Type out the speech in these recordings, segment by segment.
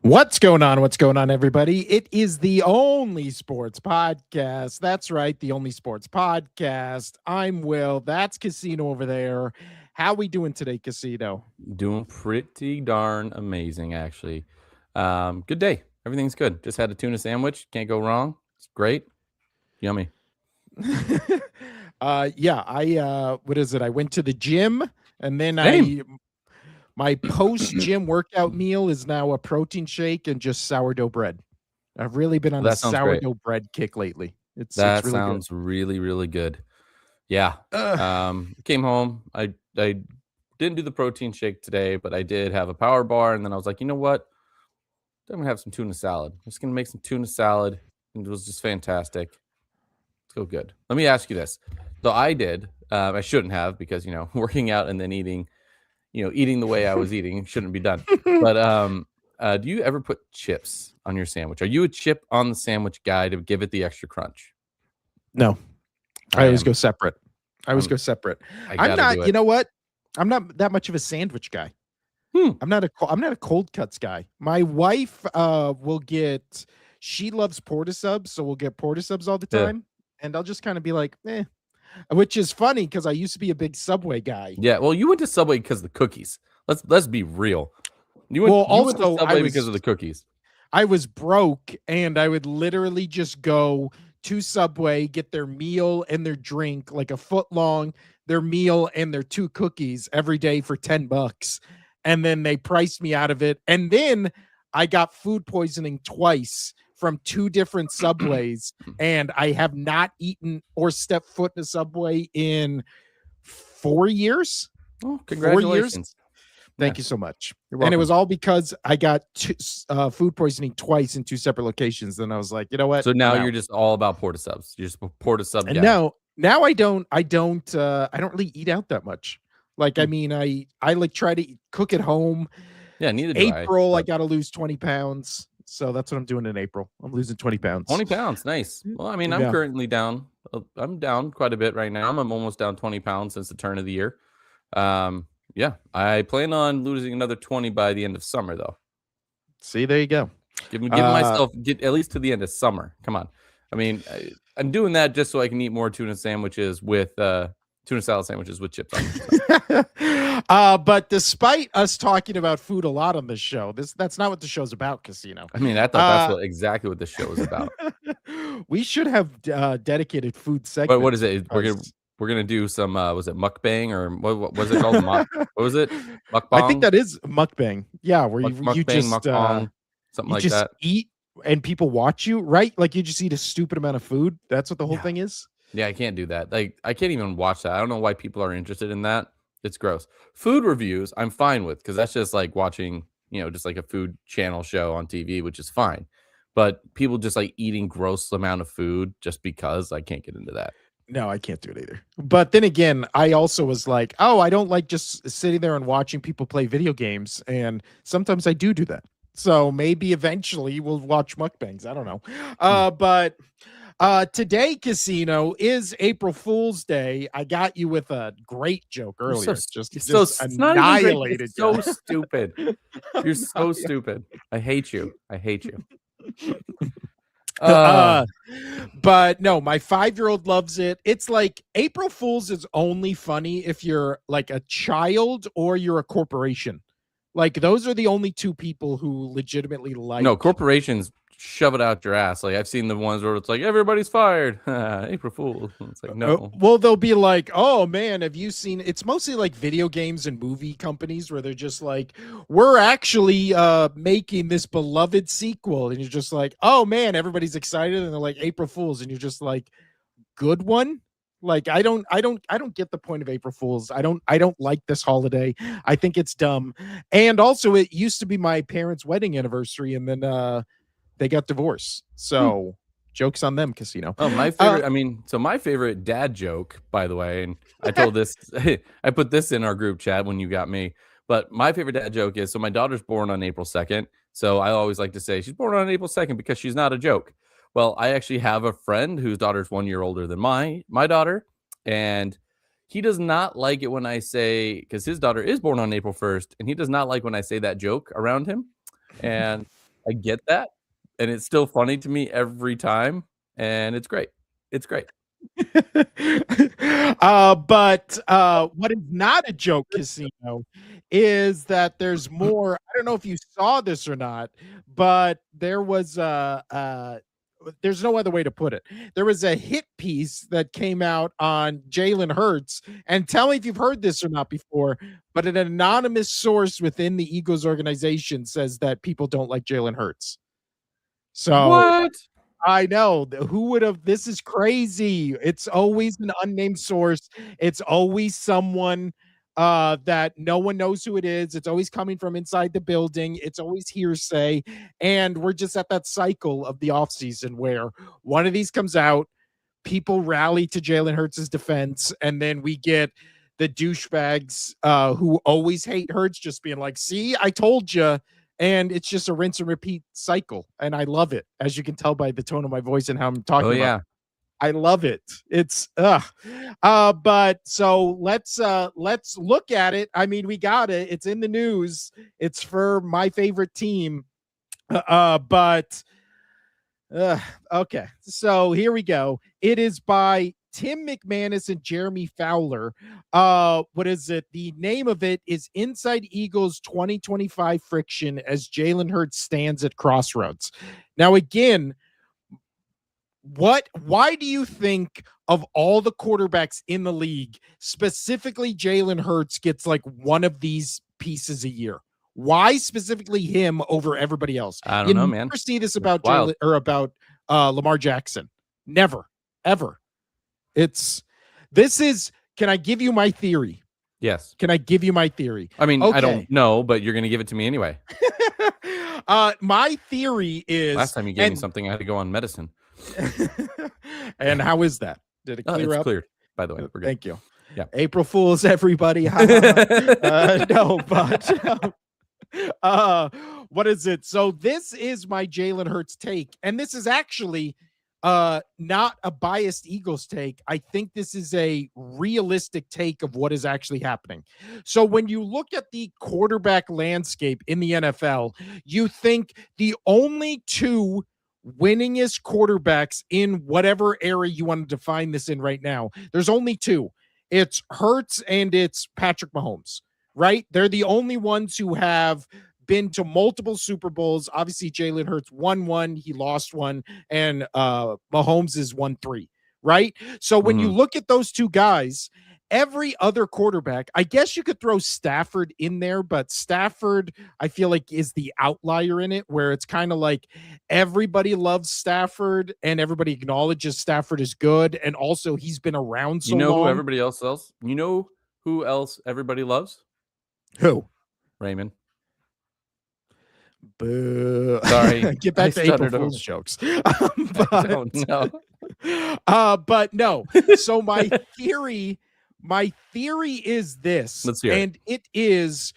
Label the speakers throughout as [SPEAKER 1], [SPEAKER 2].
[SPEAKER 1] What's going on? What's going on, everybody? It is the only sports podcast. That's right, the only sports podcast. I'm Will. That's Casino over there. How we doing today, Casino?
[SPEAKER 2] Doing pretty darn amazing, actually. Good day. Everything's good. Just had a tuna sandwich. Can't go wrong. It's great. Yummy.
[SPEAKER 1] Yeah, I what is it? I went to the gym and then
[SPEAKER 2] Same.
[SPEAKER 1] my post-gym workout meal is now a protein shake and just sourdough bread. I've really been on a
[SPEAKER 2] That sounds great.
[SPEAKER 1] sourdough bread kick lately. It's
[SPEAKER 2] That
[SPEAKER 1] really good.
[SPEAKER 2] sounds really, really good. Yeah.
[SPEAKER 1] Ugh.
[SPEAKER 2] Came home. I didn't do the protein shake today, but I did have a power bar, and then I was like, you know what? I'm gonna have some tuna salad. I'm just gonna make some tuna salad, and it was just fantastic. It's so good. Let me ask you this. So I did. I shouldn't have because working out and then eating the way I was eating shouldn't be done. But do you ever put chips on your sandwich? Are you a chip on the sandwich guy to give it the extra crunch?
[SPEAKER 1] No. I always go separate. I always
[SPEAKER 2] I'm-
[SPEAKER 1] go separate.
[SPEAKER 2] I
[SPEAKER 1] I'm
[SPEAKER 2] gotta
[SPEAKER 1] not,
[SPEAKER 2] do it.
[SPEAKER 1] you know what? I'm not that much of a sandwich guy. I'm not a cold cuts guy. My wife will get she loves porta subs, so we'll get porta subs all the
[SPEAKER 2] Yeah.
[SPEAKER 1] time. And I'll just kind of be like, which is funny because I used to be a big Subway guy.
[SPEAKER 2] Yeah. Well, you went to Subway because of the cookies. Let's be real. You went to
[SPEAKER 1] Also
[SPEAKER 2] Subway because of the cookies.
[SPEAKER 1] I was broke and I would literally just go to Subway, get their meal and their drink, like a foot long, their meal and their two cookies every day for $10. And then they priced me out of it. And then I got food poisoning twice from two different Subways. And I have not eaten or stepped foot in a Subway in 4 years.
[SPEAKER 2] Oh,
[SPEAKER 1] 4 years.
[SPEAKER 2] congratulations.
[SPEAKER 1] Thank you so much.
[SPEAKER 2] You're
[SPEAKER 1] And it
[SPEAKER 2] welcome.
[SPEAKER 1] was all because I got food poisoning twice in two separate locations. Then I was like, you know what?
[SPEAKER 2] So now
[SPEAKER 1] I'm
[SPEAKER 2] you're
[SPEAKER 1] out.
[SPEAKER 2] just all about porta subs. You're just a porta sub
[SPEAKER 1] And
[SPEAKER 2] guy.
[SPEAKER 1] now I don't really eat out that much. Like, I mean, I like try to cook at home.
[SPEAKER 2] Yeah, neither do I.
[SPEAKER 1] April, I
[SPEAKER 2] but
[SPEAKER 1] got to lose 20 pounds. So that's what I'm doing in April. I'm losing 20 pounds.
[SPEAKER 2] 20 pounds. Nice. Well, I mean, I'm
[SPEAKER 1] Yeah.
[SPEAKER 2] currently down. I'm down quite a bit right now. I'm almost down 20 pounds since the turn of the year. Yeah, I plan on losing another 20 by the end of summer, though.
[SPEAKER 1] See, there you go.
[SPEAKER 2] Give myself at least to the end of summer. Come on. I mean, I'm doing that just so I can eat more tuna sandwiches with tuna salad sandwiches with chips on them.
[SPEAKER 1] But despite us talking about food a lot on this show, that's not what the show's about, Casino.
[SPEAKER 2] I mean, I thought that's exactly what this show is about.
[SPEAKER 1] We should have dedicated food segments.
[SPEAKER 2] But what is it? We're gonna do some was it mukbang or what was it called? What was it? Mukbang?
[SPEAKER 1] I think that is mukbang. Yeah, where you
[SPEAKER 2] Mukbang,
[SPEAKER 1] just
[SPEAKER 2] mukbang, something
[SPEAKER 1] you
[SPEAKER 2] like
[SPEAKER 1] just
[SPEAKER 2] that.
[SPEAKER 1] eat and people watch you, right? Like you just eat a stupid amount of food. That's what the whole
[SPEAKER 2] Yeah.
[SPEAKER 1] thing is.
[SPEAKER 2] Yeah, I can't do that. Like, I can't even watch that. I don't know why people are interested in that. It's gross. Food reviews, I'm fine with because that's just like watching, just like a food channel show on TV, which is fine. But people just like eating gross amount of food just because I can't get into that.
[SPEAKER 1] No, I can't do it either. But then again, I also was like, oh, I don't like just sitting there and watching people play video games. And sometimes I do that. So maybe eventually we'll watch mukbangs. I don't know. But today, Casino, is April Fool's Day. I got you with a great joke earlier.
[SPEAKER 2] It's not even great. It's so
[SPEAKER 1] guy.
[SPEAKER 2] stupid. You're so stupid. I hate you.
[SPEAKER 1] But no, my 5-year-old loves it. It's like April Fool's is only funny if you're like a child or you're a corporation. Like those are the only two people who legitimately like.
[SPEAKER 2] No, corporations shove it out your ass. Like I've seen the ones where it's like everybody's fired. April Fool. It's like no.
[SPEAKER 1] Well, they'll be like, oh man, have you seen? It's mostly like video games and movie companies where they're just like, we're actually making this beloved sequel, and you're just like, oh man, everybody's excited, and they're like April Fools, and you're just like, good one. Like I don't get the point of April Fools. I don't like this holiday. I think it's dumb. And also it used to be my parents' wedding anniversary and then they got divorced. So jokes on them, Casino.
[SPEAKER 2] Oh, my favorite my favorite dad joke, by the way, and I told this I put this in our group chat when you got me. But my favorite dad joke is so my daughter's born on April 2nd. So I always like to say she's born on April 2nd because she's not a joke. Well, I actually have a friend whose daughter's 1 year older than my daughter, and he does not like it when I say, because his daughter is born on April 1st, and he does not like when I say that joke around him. And I get that, and it's still funny to me every time, and it's great. It's great.
[SPEAKER 1] But what is not a joke, Casino, is that there's more. I don't know if you saw this or not, but there's no other way to put it. There was a hit piece that came out on Jalen Hurts, and tell me if you've heard this or not before, but an anonymous source within the Eagles organization says that people don't like Jalen Hurts. So
[SPEAKER 2] What?
[SPEAKER 1] I know. Who would have? This is crazy. It's always an unnamed source. It's always someone that no one knows who it is. It's always coming from inside the building. It's always hearsay. And we're just at that cycle of the offseason where one of these comes out, people rally to Jalen Hurts' defense, and then we get the douchebags who always hate Hurts just being like, see, I told you. And it's just a rinse and repeat cycle. And I love it, as you can tell by the tone of my voice and how I'm talking
[SPEAKER 2] Oh,
[SPEAKER 1] about
[SPEAKER 2] yeah.
[SPEAKER 1] it. I love it. It's but so let's look at it. I mean, we got it. It's in the news. It's for my favorite team. But okay. So here we go. It is by Tim McManus and Jeremy Fowler. What is it? The name of it is Inside Eagles 2025 Friction as Jalen Hurts stands at crossroads. Now, again, why do you think of all the quarterbacks in the league, specifically Jalen Hurts gets like one of these pieces a year? Why specifically him over everybody else?
[SPEAKER 2] I don't know, man.
[SPEAKER 1] You never see this about
[SPEAKER 2] wild.
[SPEAKER 1] Jalen or about Lamar Jackson. Never, ever. Can I give you my theory?
[SPEAKER 2] Yes.
[SPEAKER 1] Can I give you my theory?
[SPEAKER 2] I mean,
[SPEAKER 1] Okay.
[SPEAKER 2] I don't know, but you're going to give it to me anyway.
[SPEAKER 1] My theory is
[SPEAKER 2] Last time you gave me something, I had to go on medicine.
[SPEAKER 1] And how is that? Did it clear up?
[SPEAKER 2] Cleared, by the way. We're good.
[SPEAKER 1] Thank you.
[SPEAKER 2] Yeah.
[SPEAKER 1] April Fools, everybody. No, but what is it? So this is my Jalen Hurts take, and this is actually not a biased Eagles take. I think this is a realistic take of what is actually happening. So when you look at the quarterback landscape in the NFL, you think the only two winningest quarterbacks in whatever area you want to define this in right now, there's only two. It's Hurts and it's Patrick Mahomes, right? They're the only ones who have been to multiple Super Bowls. Obviously, Jalen Hurts won one, he lost one, and Mahomes is won three, right? So when you look at those two guys, every other quarterback, I guess you could throw Stafford in there, but Stafford, I feel like, is the outlier in it, where it's kind of like everybody loves Stafford and everybody acknowledges Stafford is good. And also he's been around so long.
[SPEAKER 2] You know who everybody else loves? You know who else everybody loves?
[SPEAKER 1] Who?
[SPEAKER 2] Raymond.
[SPEAKER 1] Boo.
[SPEAKER 2] Sorry.
[SPEAKER 1] Get back to April Fool's jokes. But,
[SPEAKER 2] I don't know.
[SPEAKER 1] But no. So my theory is this.
[SPEAKER 2] Let's hear it.
[SPEAKER 1] And it is,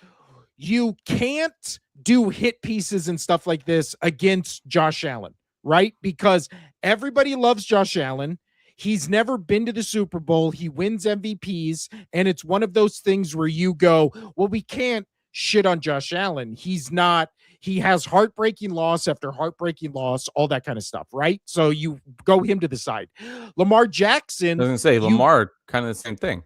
[SPEAKER 1] you can't do hit pieces and stuff like this against Josh Allen, right? Because everybody loves Josh Allen. He's never been to the Super Bowl. He wins MVPs. And it's one of those things where you go, well, we can't shit on Josh Allen. He has heartbreaking loss after heartbreaking loss, all that kind of stuff, right? So you go him to the side. Lamar Jackson.
[SPEAKER 2] I was going to say, Lamar, kind of the same thing.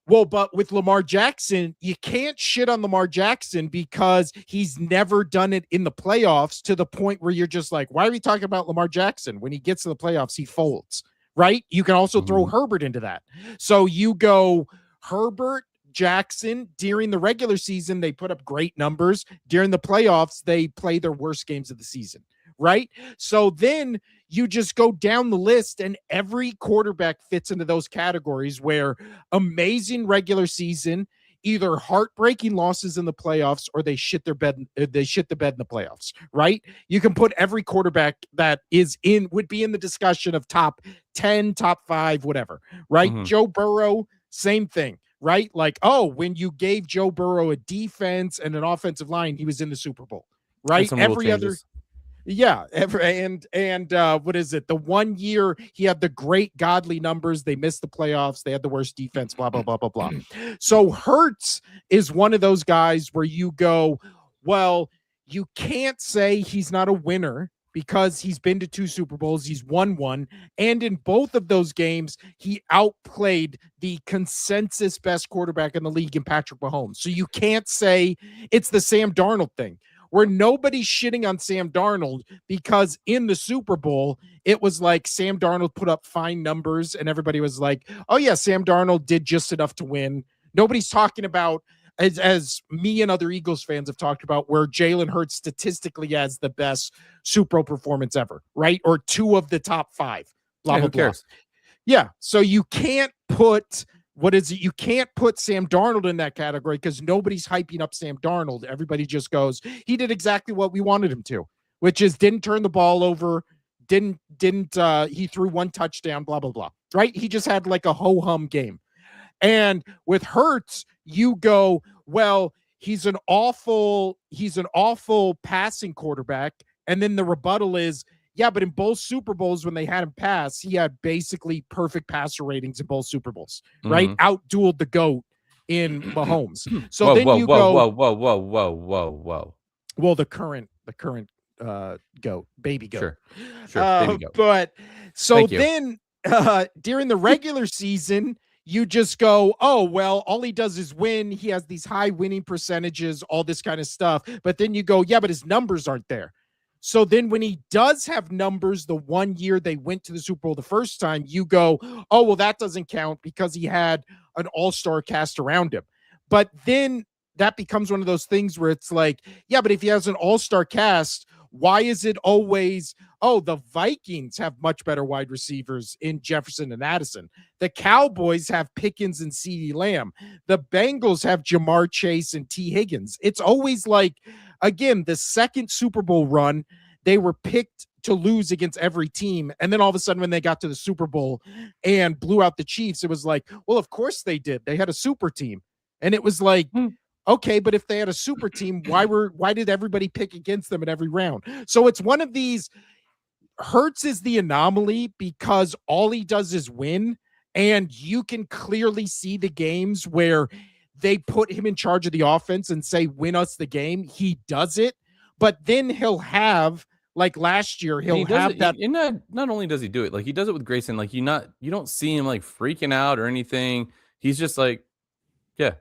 [SPEAKER 1] Well, but with Lamar Jackson, you can't shit on Lamar Jackson because he's never done it in the playoffs, to the point where you're just like, why are we talking about Lamar Jackson? When he gets to the playoffs, he folds, right? You can also throw Herbert into that. So you go Herbert, Jackson. During the regular season, they put up great numbers. During the playoffs, they play their worst games of the season, right? So then you just go down the list, and every quarterback fits into those categories, where amazing regular season, either heartbreaking losses in the playoffs, or they shit the bed in the playoffs, right? You can put every quarterback that would be in the discussion of top 10, top 5, whatever, right? Joe Burrow, same thing. Right? Like, when you gave Joe Burrow a defense and an offensive line, he was in the Super Bowl, right? Every other, and what is it? The 1 year he had the great godly numbers, they missed the playoffs, they had the worst defense, blah, blah, blah, blah, blah. So Hurts is one of those guys where you go, well, you can't say he's not a winner because he's been to 2 Super Bowls, he's won one, and in both of those games, he outplayed the consensus best quarterback in the league in Patrick Mahomes. So you can't say it's the Sam Darnold thing, where nobody's shitting on Sam Darnold because in the Super Bowl, it was like Sam Darnold put up fine numbers and everybody was like, oh yeah, Sam Darnold did just enough to win. Nobody's talking about, as me and other Eagles fans have talked about, where Jalen Hurts statistically has the best Super Bowl performance ever, right? Or 2 of the top 5, blah,
[SPEAKER 2] Yeah,
[SPEAKER 1] blah,
[SPEAKER 2] who
[SPEAKER 1] blah.
[SPEAKER 2] cares?
[SPEAKER 1] Yeah. So you can't put, what is it? You can't put Sam Darnold in that category because nobody's hyping up Sam Darnold. Everybody just goes, he did exactly what we wanted him to, which is didn't turn the ball over, he threw 1 touchdown, blah, blah, blah. Right? He just had like a ho-hum game. And with Hurts, you go, well, he's an awful passing quarterback. And then the rebuttal is, yeah, but in both Super Bowls, when they had him pass, he had basically perfect passer ratings in both Super Bowls, right? Outdueled the GOAT in Mahomes. So
[SPEAKER 2] whoa,
[SPEAKER 1] then
[SPEAKER 2] whoa,
[SPEAKER 1] you
[SPEAKER 2] whoa,
[SPEAKER 1] go,
[SPEAKER 2] whoa.
[SPEAKER 1] well, the current GOAT, baby GOAT.
[SPEAKER 2] Sure, baby GOAT.
[SPEAKER 1] But so then during the regular season, you just go, oh, well, all he does is win. He has these high winning percentages, all this kind of stuff. But then you go, yeah, but his numbers aren't there. So then when he does have numbers, the 1 year they went to the Super Bowl the first time, you go, oh, well, that doesn't count because he had an all-star cast around him. But then that becomes one of those things where it's like, yeah, but if he has an all-star cast, why is it always, oh, the Vikings have much better wide receivers in Jefferson and Addison. The Cowboys have Pickens and CeeDee Lamb. The Bengals have Jamar Chase and T. Higgins. It's always like, again, the second Super Bowl run, they were picked to lose against every team. And then all of a sudden, when they got to the Super Bowl and blew out the Chiefs, it was like, well, of course they did. They had a super team. And it was like, okay, but if they had a super team, why did everybody pick against them in every round? So it's one of these, Hurts is the anomaly because all he does is win. And you can clearly see the games where they put him in charge of the offense and say, win us the game. He does it. But then he'll have, like last year, he'll have that.
[SPEAKER 2] Not only does he do it, like he does it with grace, and like you don't see him like freaking out or anything. He's just like, yeah,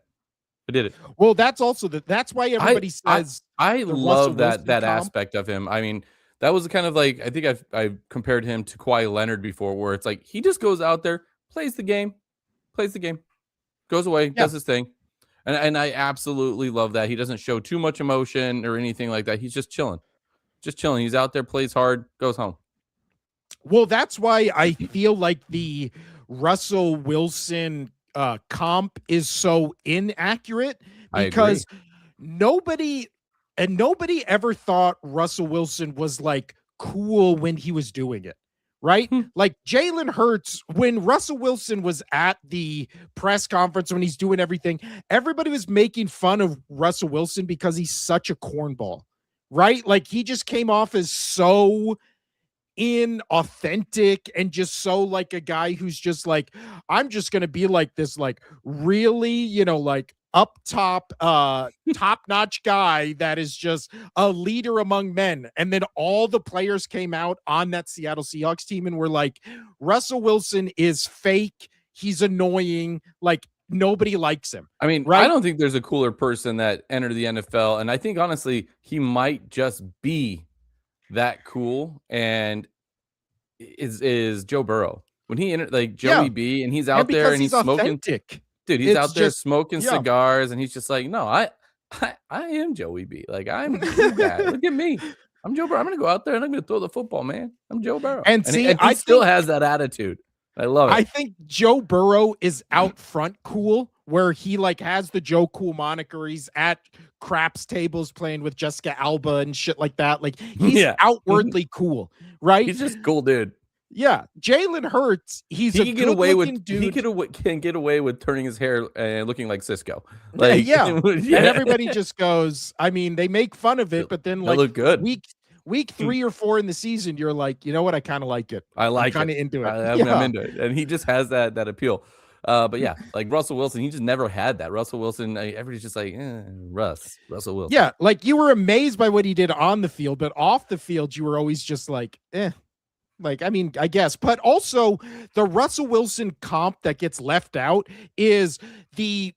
[SPEAKER 2] I did it.
[SPEAKER 1] Well, that's also that's why everybody says
[SPEAKER 2] I love that aspect of him. I mean, that was kind of like, I think I've compared him to Kawhi Leonard before, where it's like he just goes out there, plays the game, goes away, does his thing. And I absolutely love that. He doesn't show too much emotion or anything like that. He's just chilling. He's out there, plays hard, goes home.
[SPEAKER 1] Well, that's why I feel like the Russell Wilson comp is so inaccurate, because nobody ever thought Russell Wilson was like cool when he was doing it. Right? Like Jalen Hurts, when Russell Wilson was at the press conference, when he's doing everything, everybody was making fun of Russell Wilson because he's such a cornball, right? Like he just came off as so inauthentic and just so like a guy who's just like, I'm just going to be like this, like really, like up top top-notch guy that is just a leader among men. And then all the players came out on that Seattle Seahawks team and were like, Russell Wilson is fake, he's annoying, like nobody likes him.
[SPEAKER 2] I mean, right? I don't think there's a cooler person that entered the NFL, and I think honestly he might just be that cool, and is Joe Burrow. When he entered, like Joey B, and he's out there and he's smoking
[SPEAKER 1] authentic.
[SPEAKER 2] Dude, he's out there smoking cigars, and he's just like, no, I am Joey B. Like, I'm that. Look at me. I'm Joe Burrow. I'm going to go out there, and I'm going to throw the football, man. I'm Joe Burrow.
[SPEAKER 1] And see,
[SPEAKER 2] he still has that attitude. I love it.
[SPEAKER 1] I think Joe Burrow is out front cool, where he like has the Joe Cool moniker. He's at craps tables playing with Jessica Alba and shit like that. Like he's outwardly cool, right?
[SPEAKER 2] He's just cool, dude.
[SPEAKER 1] Yeah, Jalen Hurts. He can get
[SPEAKER 2] away with turning his hair and looking like Cisco. Like,
[SPEAKER 1] and everybody just goes. I mean, they make fun of it, but then like
[SPEAKER 2] look good.
[SPEAKER 1] Week 3 or 4 in the season, you're like, you know what? I kind of like it.
[SPEAKER 2] I'm
[SPEAKER 1] kind of into it.
[SPEAKER 2] I'm into it, and he just has that appeal. But yeah, like Russell Wilson, he just never had that. Russell Wilson, everybody's just like, Russell Wilson.
[SPEAKER 1] Yeah, like you were amazed by what he did on the field, but off the field, you were always just like, eh. Like, I mean, I guess, but also the Russell Wilson comp that gets left out is he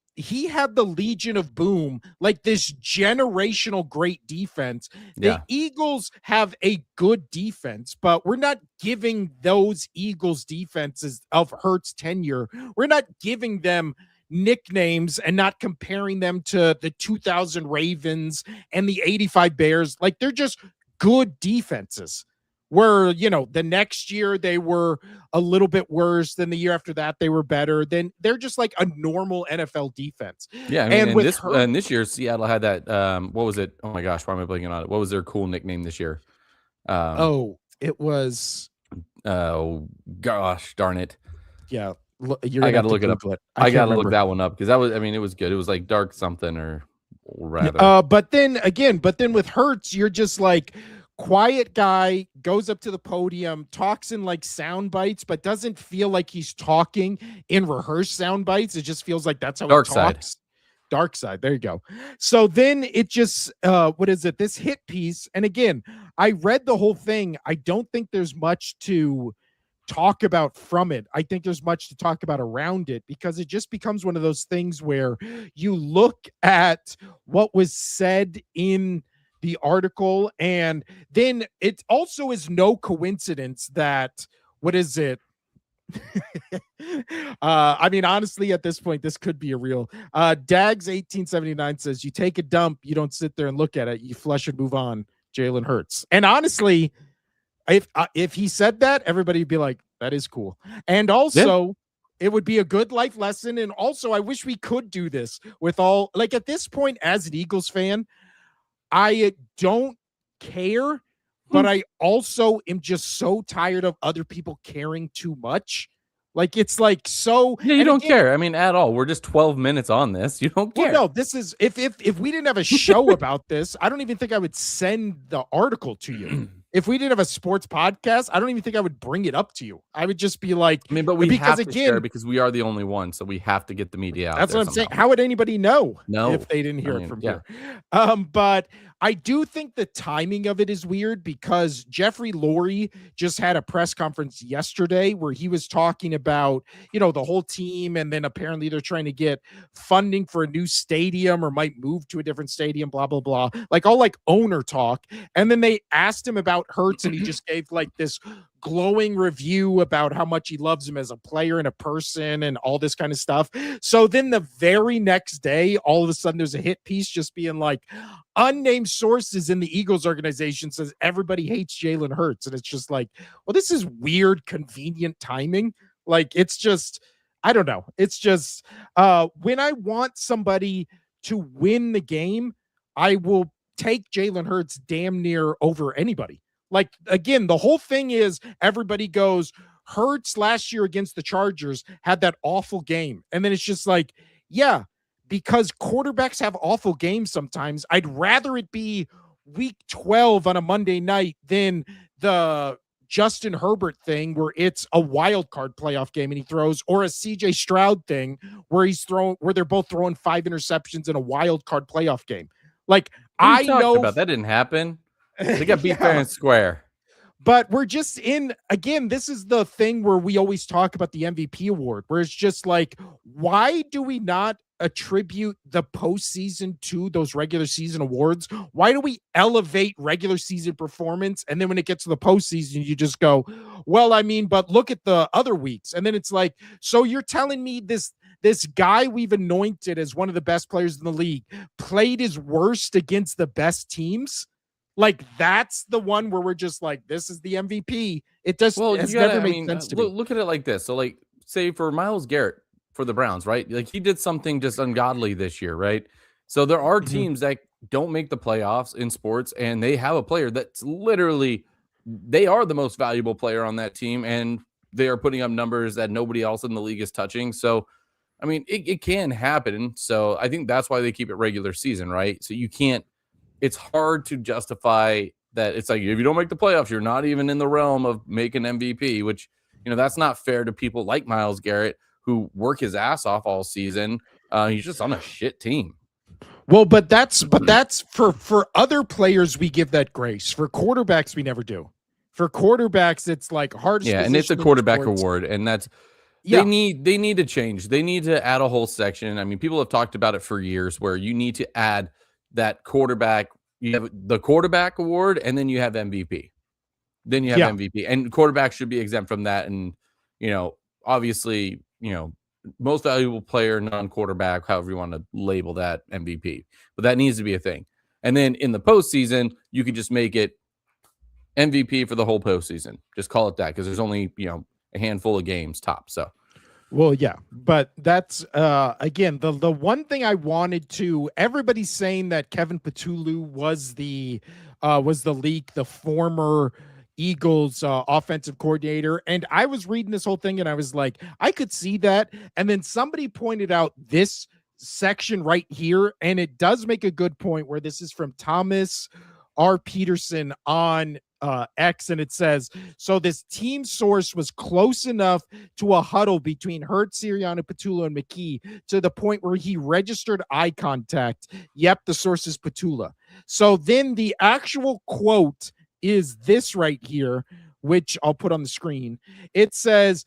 [SPEAKER 1] had the Legion of Boom, like this generational great defense. The
[SPEAKER 2] Yeah.
[SPEAKER 1] Eagles have a good defense, but we're not giving those Eagles defenses of Hurts tenure. We're not giving them nicknames and not comparing them to the 2000 Ravens and the 85 Bears. Like, they're just good defenses. Where, the next year they were a little bit worse, than the year after that they were better. Then they're just like a normal NFL defense.
[SPEAKER 2] Yeah, I mean,
[SPEAKER 1] And with
[SPEAKER 2] this year Seattle had that. What was it? Oh my gosh, why am I blanking on it? What was their cool nickname this year?
[SPEAKER 1] it was,
[SPEAKER 2] Oh gosh, darn it!
[SPEAKER 1] yeah. You're
[SPEAKER 2] I
[SPEAKER 1] gonna
[SPEAKER 2] got to look it up. I got to look that one up because that was. I mean, it was good. It was like dark something or rather.
[SPEAKER 1] But then with Hurts, you're just like, quiet guy, goes up to the podium, talks in like sound bites, but doesn't feel like he's talking in rehearsed sound bites. It just feels like that's how
[SPEAKER 2] Dark
[SPEAKER 1] he
[SPEAKER 2] side.
[SPEAKER 1] talks. Dark side. There you go. So then it just, what is it? This hit piece. And again, I read the whole thing. I don't think there's much to talk about from it. I think there's much to talk about around it, because it just becomes one of those things where you look at what was said in the article, and then it also is no coincidence that, what is it? I mean, honestly, at this point, this could be a real. Dags 1879 says, "You take a dump, you don't sit there and look at it, you flush and move on." Jalen Hurts. And honestly, if he said that, everybody would be like, "That is cool." And also, it would be a good life lesson. And also, I wish we could do this with all, like, at this point, as an Eagles fan, I don't care, but I also am just so tired of other people caring too much. Like, it's like, so
[SPEAKER 2] Yeah, you don't care. I mean, at all. We're just 12 minutes on this. You don't care.
[SPEAKER 1] Well, no, this is, if we didn't have a show about this, I don't even think I would send the article to you. If we didn't have a sports podcast, I don't even think I would bring it up to you. I would just be like,
[SPEAKER 2] I mean, but we have to share because we are the only one, so we have to get the media out.
[SPEAKER 1] That's what I'm saying. How would anybody know if they didn't hear it from
[SPEAKER 2] here?
[SPEAKER 1] But I do think the timing of it is weird, because Jeffrey Lurie just had a press conference yesterday where he was talking about, the whole team, and then apparently they're trying to get funding for a new stadium or might move to a different stadium, blah, blah, blah. Like, all like owner talk. And then they asked him about Hurts, and he just gave like this glowing review about how much he loves him as a player and a person and all this kind of stuff. So then the very next day, all of a sudden there's a hit piece just being like, unnamed sources in the Eagles organization says everybody hates Jalen Hurts. And it's just like, well, this is weird, convenient timing. Like, it's just, I don't know. It's just, when I want somebody to win the game, I will take Jalen Hurts damn near over anybody. Like, again, the whole thing is everybody goes, Hurts last year against the Chargers had that awful game. And then it's just like, yeah, because quarterbacks have awful games sometimes. I'd rather it be week 12 on a Monday night than the Justin Herbert thing where it's a wild card playoff game and he throws, or a CJ Stroud thing where they're both throwing 5 interceptions in a wild card playoff game. Like, I know
[SPEAKER 2] about that didn't happen. They got beat fair and square.
[SPEAKER 1] But we're just in, again, this is the thing where we always talk about the MVP award, where it's just like, why do we not attribute the postseason to those regular season awards? Why do we elevate regular season performance? And then when it gets to the postseason, you just go, well, I mean, but look at the other weeks. And then it's like, so you're telling me this guy we've anointed as one of the best players in the league played his worst against the best teams? Like, that's the one where we're just like, this is the MVP. It just has never made sense to me.
[SPEAKER 2] Look at it like this. So, like, say for Myles Garrett for the Browns, right? Like, he did something just ungodly this year, right? So there are teams that don't make the playoffs in sports, and they have a player that's literally, they are the most valuable player on that team, and they are putting up numbers that nobody else in the league is touching. So, I mean, it can happen. So I think that's why they keep it regular season, right? So you can't, it's hard to justify that. It's like, if you don't make the playoffs, you're not even in the realm of making MVP, which, that's not fair to people like Myles Garrett, who work his ass off all season. He's just on a shit team.
[SPEAKER 1] Well, but that's for other players we give that grace. For quarterbacks, we never do. For quarterbacks, it's like hardest.
[SPEAKER 2] Yeah, and it's a quarterback award, and that's they need to change. They need to add a whole section. I mean, people have talked about it for years, where you need to add that quarterback. You have the quarterback award, and then you have MVP. Then you have MVP, and quarterback should be exempt from that. And obviously, most valuable player, non-quarterback, however you want to label that, MVP. But that needs to be a thing. And then in the postseason, you could just make it MVP for the whole postseason. Just call it that, because there's only a handful of games top. So,
[SPEAKER 1] well, yeah, but that's again the one thing I wanted to. Everybody's saying that Kevin Petulu was the leak, the former Eagles offensive coordinator. And I was reading this whole thing and I was like, I could see that. And then somebody pointed out this section right here, and it does make a good point, where this is from Thomas R. Peterson on X, and it says, so this team source was close enough to a huddle between Hurts, Sirianni, Petula, and McKee to the point where he registered eye contact. Yep, the source is Petula. So then the actual quote is this right here, which I'll put on the screen. It says,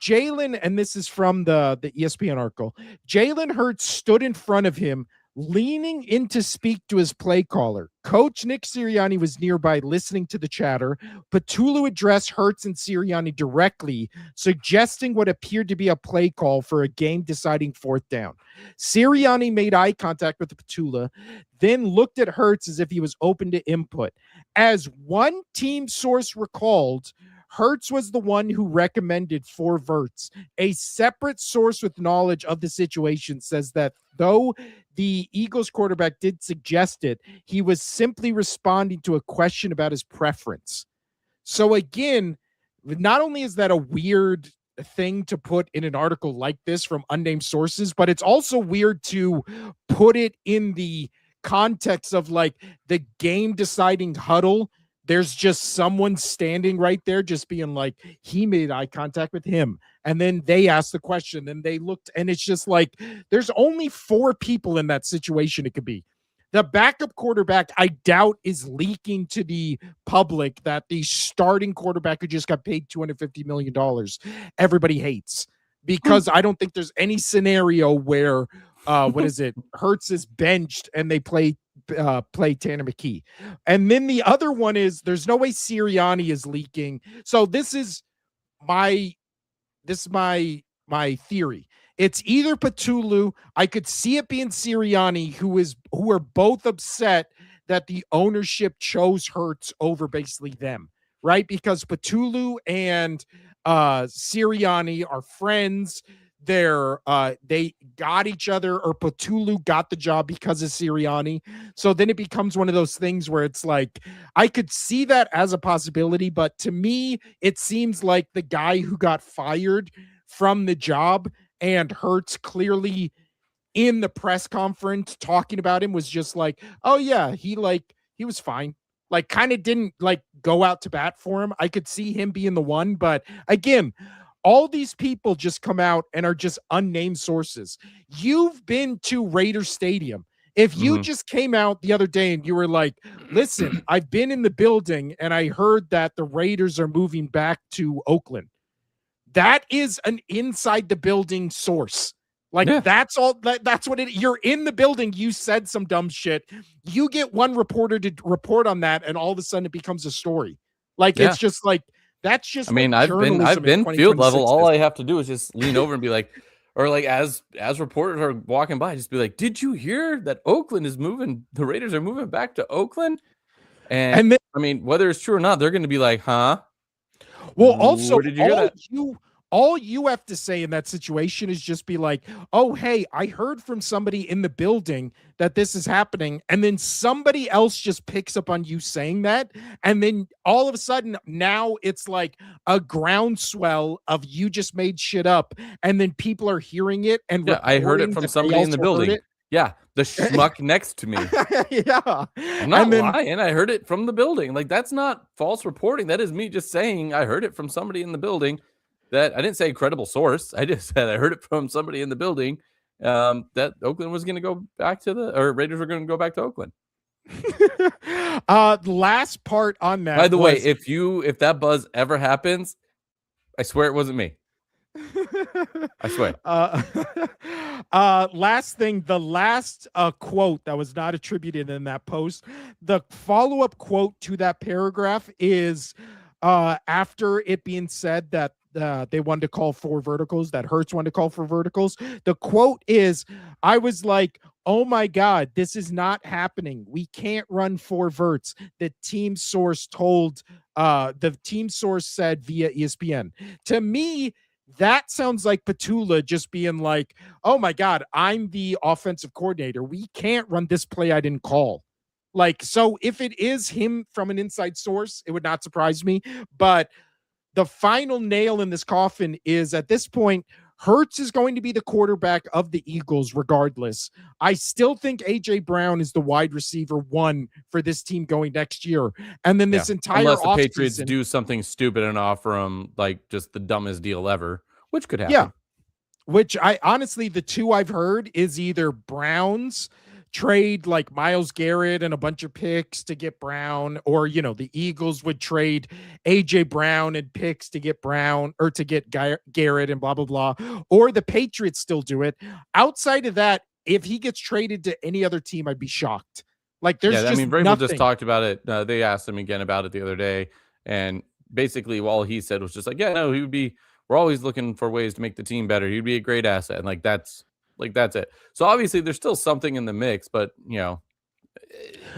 [SPEAKER 1] Jalen, and this is from the ESPN article, Jalen Hurts stood in front of him, leaning in to speak to his play caller. Coach Nick Sirianni was nearby listening to the chatter. Petulu addressed Hurts and Sirianni directly, suggesting what appeared to be a play call for a game-deciding fourth down. Sirianni made eye contact with Petula, then looked at Hurts as if he was open to input. As one team source recalled, Hurts was the one who recommended for Verts. A separate source with knowledge of the situation says that though the Eagles quarterback did suggest it, he was simply responding to a question about his preference. So again, not only is that a weird thing to put in an article like this from unnamed sources, but it's also weird to put it in the context of like the game deciding huddle. There's just someone standing right there just being like, he made eye contact with him. And then they asked the question and they looked, and it's just like, there's only 4 people in that situation it could be. The backup quarterback, I doubt, is leaking to the public that the starting quarterback who just got paid $250 million, everybody hates. Because I don't think there's any scenario where, Hurts is benched and they play Tanner McKee. And then the other one is, there's no way Sirianni is leaking. So this is my theory. It's either Petulu. I could see it being Sirianni, who are both upset that the ownership chose Hurts over basically them, right? Because Petulu and Sirianni are friends. They got each other, or Petulu got the job because of Sirianni. So then it becomes one of those things where it's like, I could see that as a possibility, but to me, it seems like the guy who got fired from the job and Hurts clearly in the press conference talking about him was just like, oh yeah, he was fine. Like kind of didn't like go out to bat for him. I could see him being the one, but again, all these people just come out and are just unnamed sources. You've been to Raider Stadium. If you just came out the other day and you were like, listen, I've been in the building and I heard that the Raiders are moving back to Oakland. That is an inside the building source. Like that's all. That's what it. You're in the building. You said some dumb shit. You get one reporter to report on that, and all of a sudden it becomes a story. Like it's just like that's just.
[SPEAKER 2] I mean, I've been field level. All I have to do is just lean over and be like, or like as reporters are walking by, just be like, "Did you hear that Oakland is moving? The Raiders are moving back to Oakland." And then, I mean, whether it's true or not, they're going to be like, "Huh."
[SPEAKER 1] Well, also, did you hear that? All you have to say in that situation is just be like, oh, hey, I heard from somebody in the building that this is happening. And then somebody else just picks up on you saying that. And then all of a sudden now it's like a groundswell of you just made shit up. And then people are hearing it. And
[SPEAKER 2] I heard it from somebody in the building. Yeah, the schmuck next to me.
[SPEAKER 1] Yeah.
[SPEAKER 2] I'm not lying. I heard it from the building. Like, that's not false reporting. That is me just saying I heard it from somebody in the building. that I didn't say credible source. I just said I heard it from somebody in the building that Oakland was going to go back to Raiders were going to go back to Oakland.
[SPEAKER 1] The last part on that.
[SPEAKER 2] By the way, if that buzz ever happens, I swear it wasn't me. I swear.
[SPEAKER 1] Last thing, the last quote that was not attributed in that post, the follow-up quote to that paragraph is after it being said that they wanted to call for verticals, that Hurts wanted to call for verticals. The quote is, I was like, oh my God, this is not happening. We can't run 4 verts. The team source said via ESPN. To me, that sounds like Petula just being like, oh my God, I'm the offensive coordinator. We can't run this play I didn't call. Like, so if it is him from an inside source, it would not surprise me. But the final nail in this coffin is, at this point, Hurts is going to be the quarterback of the Eagles regardless. I still think A.J. Brown is the wide receiver 1 for this team going next year. And then this entire
[SPEAKER 2] unless the
[SPEAKER 1] offseason,
[SPEAKER 2] Patriots do something stupid and offer him like just the dumbest deal ever, which could happen.
[SPEAKER 1] Yeah. Which I honestly, the two I've heard is either Browns trade like Myles Garrett and a bunch of picks to get Brown, or, you know, the Eagles would trade AJ Brown and picks to get Brown or to get Garrett and blah, blah, blah, or the Patriots still do it. Outside of that, if he gets traded to any other team, I'd be shocked. Like, there's just
[SPEAKER 2] Vrabel
[SPEAKER 1] nothing.
[SPEAKER 2] just talked about it. They asked him again about it the other day, and basically all he said was just like, yeah, no, we're always looking for ways to make the team better. He'd be a great asset. And that's it. So obviously there's still something in the mix, but you know,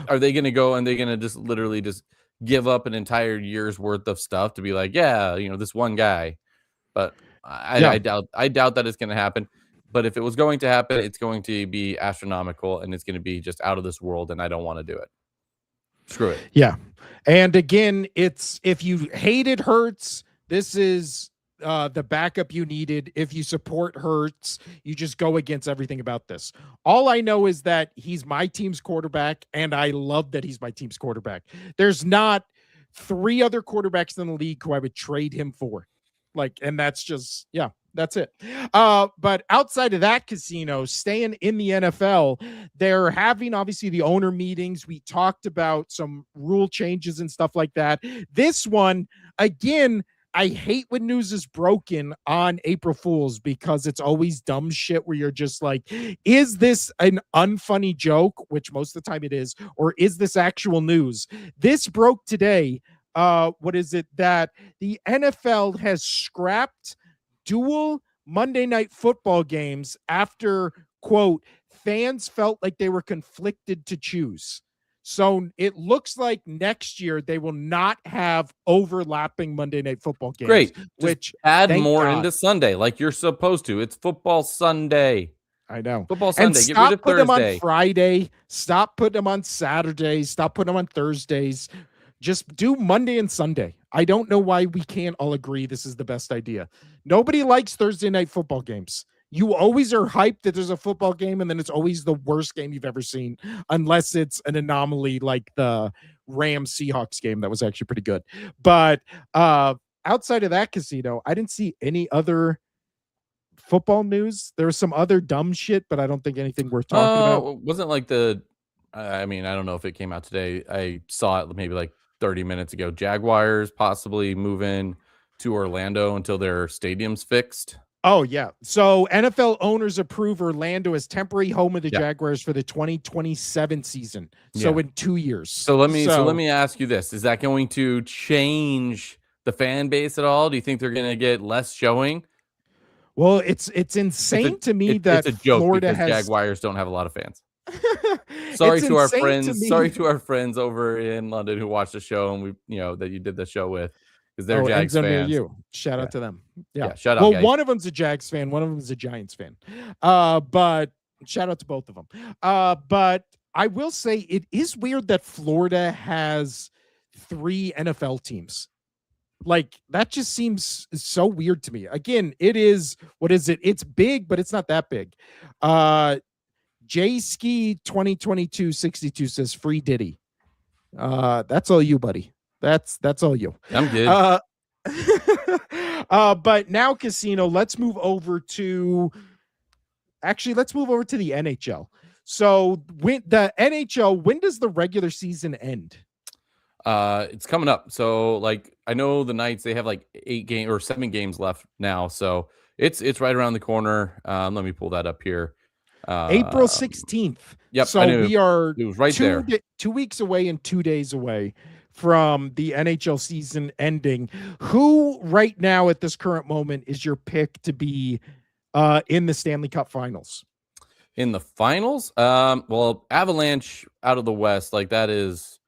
[SPEAKER 2] are they going to go and they're going to just literally just give up an entire year's worth of stuff to be like, yeah, you know, this one guy? But I doubt that it's going to happen. But if it was going to happen, it's going to be astronomical and it's going to be just out of this world. And I don't want to do it. Screw it.
[SPEAKER 1] Yeah. And again, it's, if you hated Hurts, this is the backup you needed. If you support Hurts, you just go against everything about this. All I know is that he's my team's quarterback, and I love that he's my team's quarterback. There's not 3 other quarterbacks in the league who I would trade him for. Like, and that's just, yeah, that's it. But outside of that, casino, staying in the NFL, they're having obviously the owner meetings. We talked about some rule changes and stuff like that. This one, again, I hate when news is broken on April Fools, because it's always dumb shit where you're just like, is this an unfunny joke? Which most of the time it is, or is this actual news? This broke today. What is it? That the NFL has scrapped dual Monday Night Football games after, quote, fans felt like they were conflicted to choose. So it looks like next year they will not have overlapping Monday Night Football games.
[SPEAKER 2] Great.
[SPEAKER 1] Which
[SPEAKER 2] add more into Sunday like you're supposed to. It's football Sunday.
[SPEAKER 1] I know.
[SPEAKER 2] Football Sunday.
[SPEAKER 1] And
[SPEAKER 2] get rid of
[SPEAKER 1] putting them
[SPEAKER 2] Thursday.
[SPEAKER 1] on Friday. Stop putting them on Saturdays. Stop putting them on Thursdays. Just do Monday and Sunday. I don't know why we can't all agree this is the best idea. Nobody likes Thursday night football games. You always are hyped that there's a football game, and then it's always the worst game you've ever seen, unless it's an anomaly like the Rams Seahawks game that was actually pretty good. But outside of that, casino, I didn't see any other football news. There was some other dumb shit, but I don't think anything worth talking about.
[SPEAKER 2] Wasn't like I mean, I don't know if it came out today. I saw it maybe like 30 minutes ago. Jaguars possibly moving to Orlando until their stadium's fixed.
[SPEAKER 1] Oh, yeah. So NFL owners approve Orlando as temporary home of the Jaguars for the 2027 season. So in 2 years.
[SPEAKER 2] So let me ask you this. Is that going to change the fan base at all? Do you think they're going to get less showing?
[SPEAKER 1] Well, it's insane to me that
[SPEAKER 2] it's a joke
[SPEAKER 1] Florida
[SPEAKER 2] because
[SPEAKER 1] has
[SPEAKER 2] Jaguars don't have a lot of fans. Sorry to our friends. Sorry to our friends over in London who watched the show and that you did the show with. Because they're Jags fans.
[SPEAKER 1] Shout out to them. Yeah.
[SPEAKER 2] Shout out.
[SPEAKER 1] Well,
[SPEAKER 2] guys.
[SPEAKER 1] One of them's a Jags fan. One of them's a Giants fan. But shout out to both of them. But I will say it is weird that Florida has 3 NFL teams. Like, that just seems so weird to me. Again, it is, what is it? It's big, but it's not that big. J Ski 2022-62 says free Diddy. That's all you, buddy. That's all you.
[SPEAKER 2] I'm good.
[SPEAKER 1] But now, Casino, let's move over to the NHL. So when the NHL, when does the regular season end?
[SPEAKER 2] It's coming up. So like I know the Knights, they have like 7 games left now. So it's right around the corner. Let me pull that up here.
[SPEAKER 1] April
[SPEAKER 2] Um,
[SPEAKER 1] 16th.
[SPEAKER 2] Yep, I
[SPEAKER 1] So
[SPEAKER 2] knew
[SPEAKER 1] we are
[SPEAKER 2] it was right there.
[SPEAKER 1] 2 weeks away and 2 days away from the NHL season ending. Who right now at this current moment is your pick to be in the Stanley Cup Finals?
[SPEAKER 2] In the finals, well, Avalanche out of the West, like that's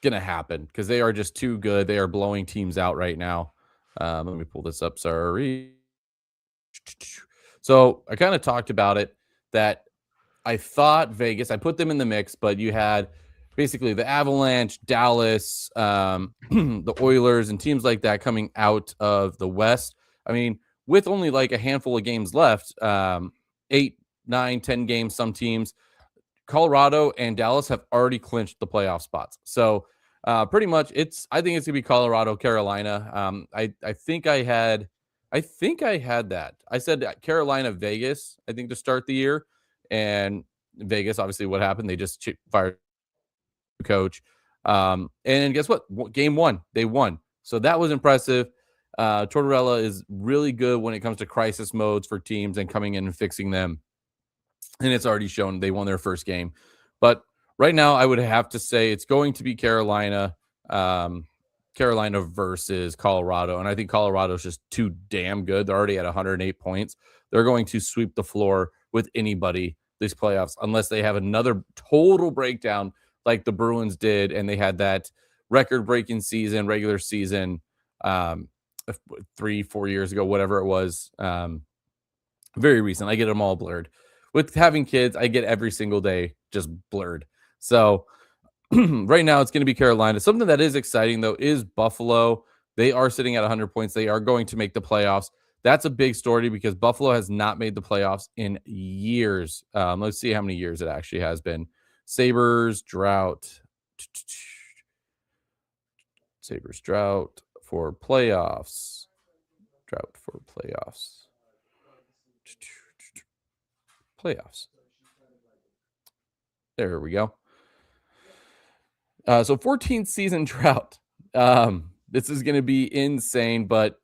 [SPEAKER 2] gonna happen because they are just too good. They are blowing teams out right now. Let me pull this up. Sorry. So I kind of talked about it that I thought Vegas, I put them in the mix, but you had basically the Avalanche, Dallas, the Oilers, and teams like that coming out of the West. I mean, with only like a handful of games left, 8, 9, 10 games, some teams, Colorado and Dallas have already clinched the playoff spots. So pretty much I think it's gonna be Colorado, Carolina. I think I had that. I said Carolina, Vegas, I think to start the year. And Vegas, obviously, what happened? They just fired the coach. And guess what? Game 1, they won. So that was impressive. Tortorella is really good when it comes to crisis modes for teams and coming in and fixing them. And it's already shown they won their first game. But right now, I would have to say it's going to be Carolina. Carolina versus Colorado. And I think Colorado's just too damn good. They're already at 108 points. They're going to sweep the floor with anybody these playoffs, unless they have another total breakdown like the Bruins did. And they had that record-breaking season, regular season, 3-4 years ago, whatever it was. Very recent. I get them all blurred. With having kids, I get every single day just blurred. So right now, it's going to be Carolina. Something that is exciting, though, is Buffalo. They are sitting at 100 points. They are going to make the playoffs. That's a big story because Buffalo has not made the playoffs in years. Let's see how many years it actually has been. Sabres drought. Sabres drought for playoffs. Drought for playoffs. Playoffs. There we go. So 14th season drought. This is going to be insane, but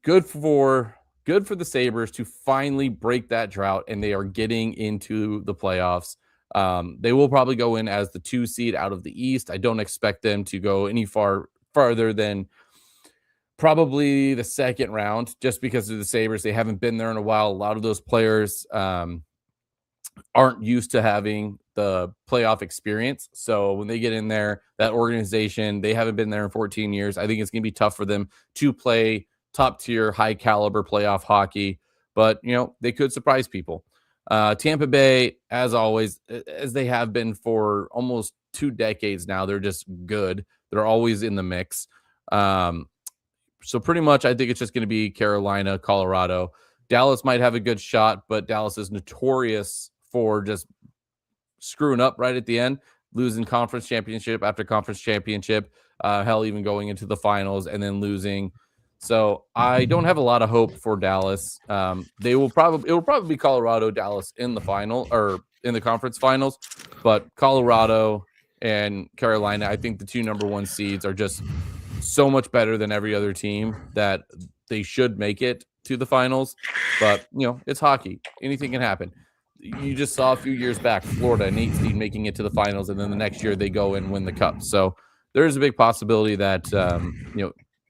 [SPEAKER 2] good for the Sabres to finally break that drought, and they are getting into the playoffs. They will probably go in as the 2 seed out of the East. I don't expect them to go any farther than probably the second round, just because of the Sabres. They haven't been there in a while. A lot of those players aren't used to having the playoff experience. So when they get in there, that organization, they haven't been there in 14 years. I think it's going to be tough for them to play top tier, high caliber playoff hockey, but they could surprise people. Tampa Bay, as always, as they have been for almost 2 decades now, they're just good. They're always in the mix. So pretty much, I think it's just going to be Carolina, Colorado. Dallas might have a good shot, but Dallas is notorious for just screwing up right at the end, losing conference championship after conference championship, hell, even going into the finals and then losing. So I don't have a lot of hope for Dallas. It will probably be Colorado, Dallas in the final or in the conference finals, but Colorado and Carolina, I think the 2 number 1 seeds are just so much better than every other team that they should make it to the finals. But it's hockey, anything can happen. You just saw a few years back Florida, an 8 seed, making it to the finals, and then the next year they go and win the cup. So there is a big possibility that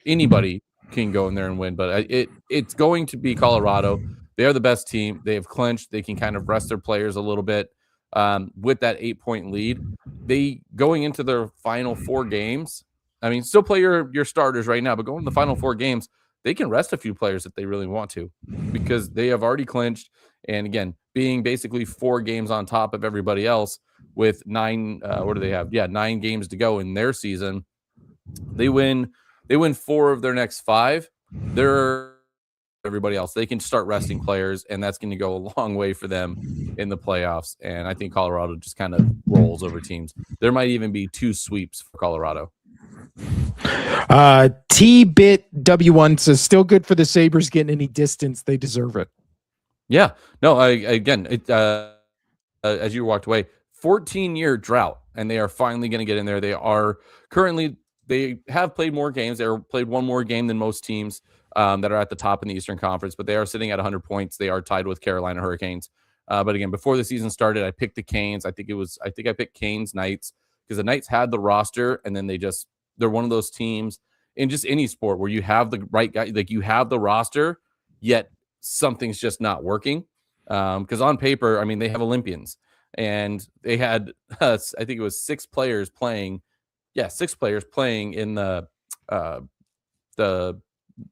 [SPEAKER 2] anybody can go in there and win, but it's going to be Colorado. They are the best team. They have clinched. They can kind of rest their players a little bit with that 8-point lead. They going into their final 4 games. I mean, still play your starters right now, but going to the final 4 games, they can rest a few players if they really want to, because they have already clinched. And again, being basically 4 games on top of everybody else with 9, what do they have? Yeah, 9 games to go in their season. They win 4 of their next 5. They're everybody else. They can start resting players, and that's going to go a long way for them in the playoffs. And I think Colorado just kind of rolls over teams. There might even be 2 sweeps for Colorado.
[SPEAKER 1] T-Bit W1 says still good for the Sabres getting any distance. They deserve it.
[SPEAKER 2] Yeah. No, as you walked away, 14-year drought, and they are finally going to get in there. They are currently, they have played more games. They played one more game than most teams that are at the top in the Eastern Conference, but they are sitting at 100 points. They are tied with Carolina Hurricanes. But again, before the season started, I picked the Canes. I think I picked Canes Knights because the Knights had the roster, and then they're one of those teams in just any sport where you have the right guy, like you have the roster, yet something's just not working. Because on paper, I mean, they have Olympians, and they had I think it was 6 players playing. Yeah, 6 players playing in the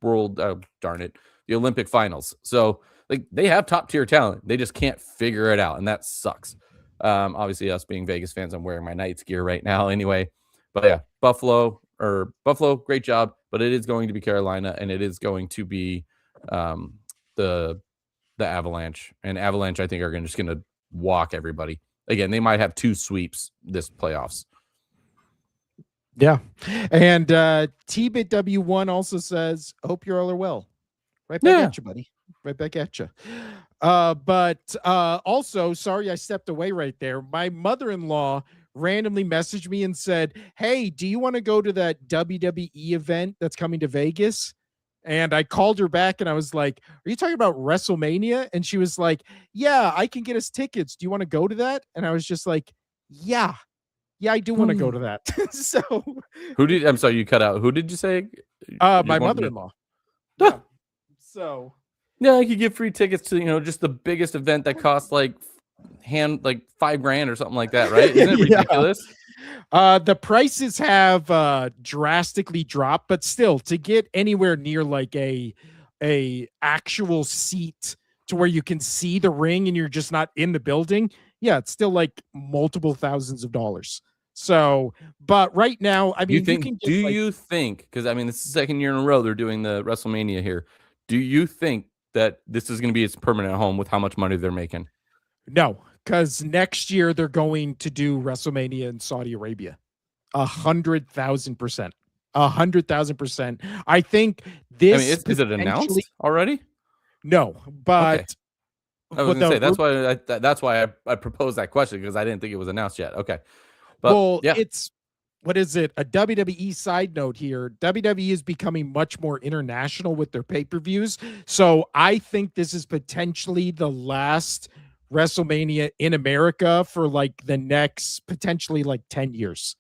[SPEAKER 2] world, darn it, the Olympic finals. So like they have top tier talent. They just can't figure it out, and that sucks. Obviously, us being Vegas fans, I'm wearing my Knights gear right now anyway. But yeah, Buffalo, great job. But it is going to be Carolina, and it is going to be the Avalanche. And Avalanche, I think, are just going to walk everybody. Again, they might have 2 sweeps this playoffs.
[SPEAKER 1] Yeah. And TBitW1 also says, hope you all are well. Right back at you, buddy. Right back at you. But also, sorry I stepped away right there. My mother-in-law randomly messaged me and said, hey, do you want to go to that WWE event that's coming to Vegas? And I called her back and I was like, are you talking about WrestleMania? And she was like, yeah, I can get us tickets. Do you want to go to that? And I was just like, yeah, I do want to go to that. So
[SPEAKER 2] I'm sorry, you cut out. Who did you say?
[SPEAKER 1] My mother-in-law. Yeah. So
[SPEAKER 2] yeah, I could get free tickets to, just the biggest event that costs like $5,000 or something like that, right? Isn't it ridiculous?
[SPEAKER 1] The prices have drastically dropped, but still, to get anywhere near like a actual seat to where you can see the ring and you're just not in the building, yeah, it's still like multiple thousands of dollars. So, but right now, I mean,
[SPEAKER 2] do you think, because I mean, this is the second year in a row they're doing the WrestleMania here. Do you think that this is going to be its permanent home with how much money they're making?
[SPEAKER 1] No, because next year they're going to do WrestleMania in Saudi Arabia. 100,000%. 100,000%. I think this.
[SPEAKER 2] I mean, is it announced already?
[SPEAKER 1] No, but
[SPEAKER 2] okay. I was going to say that's why I proposed that question, because I didn't think it was announced yet. Okay, but yeah,
[SPEAKER 1] it's. What is it? A WWE side note here. WWE is becoming much more international with their pay-per-views. So I think this is potentially the last WrestleMania in America for like the next potentially like 10 years.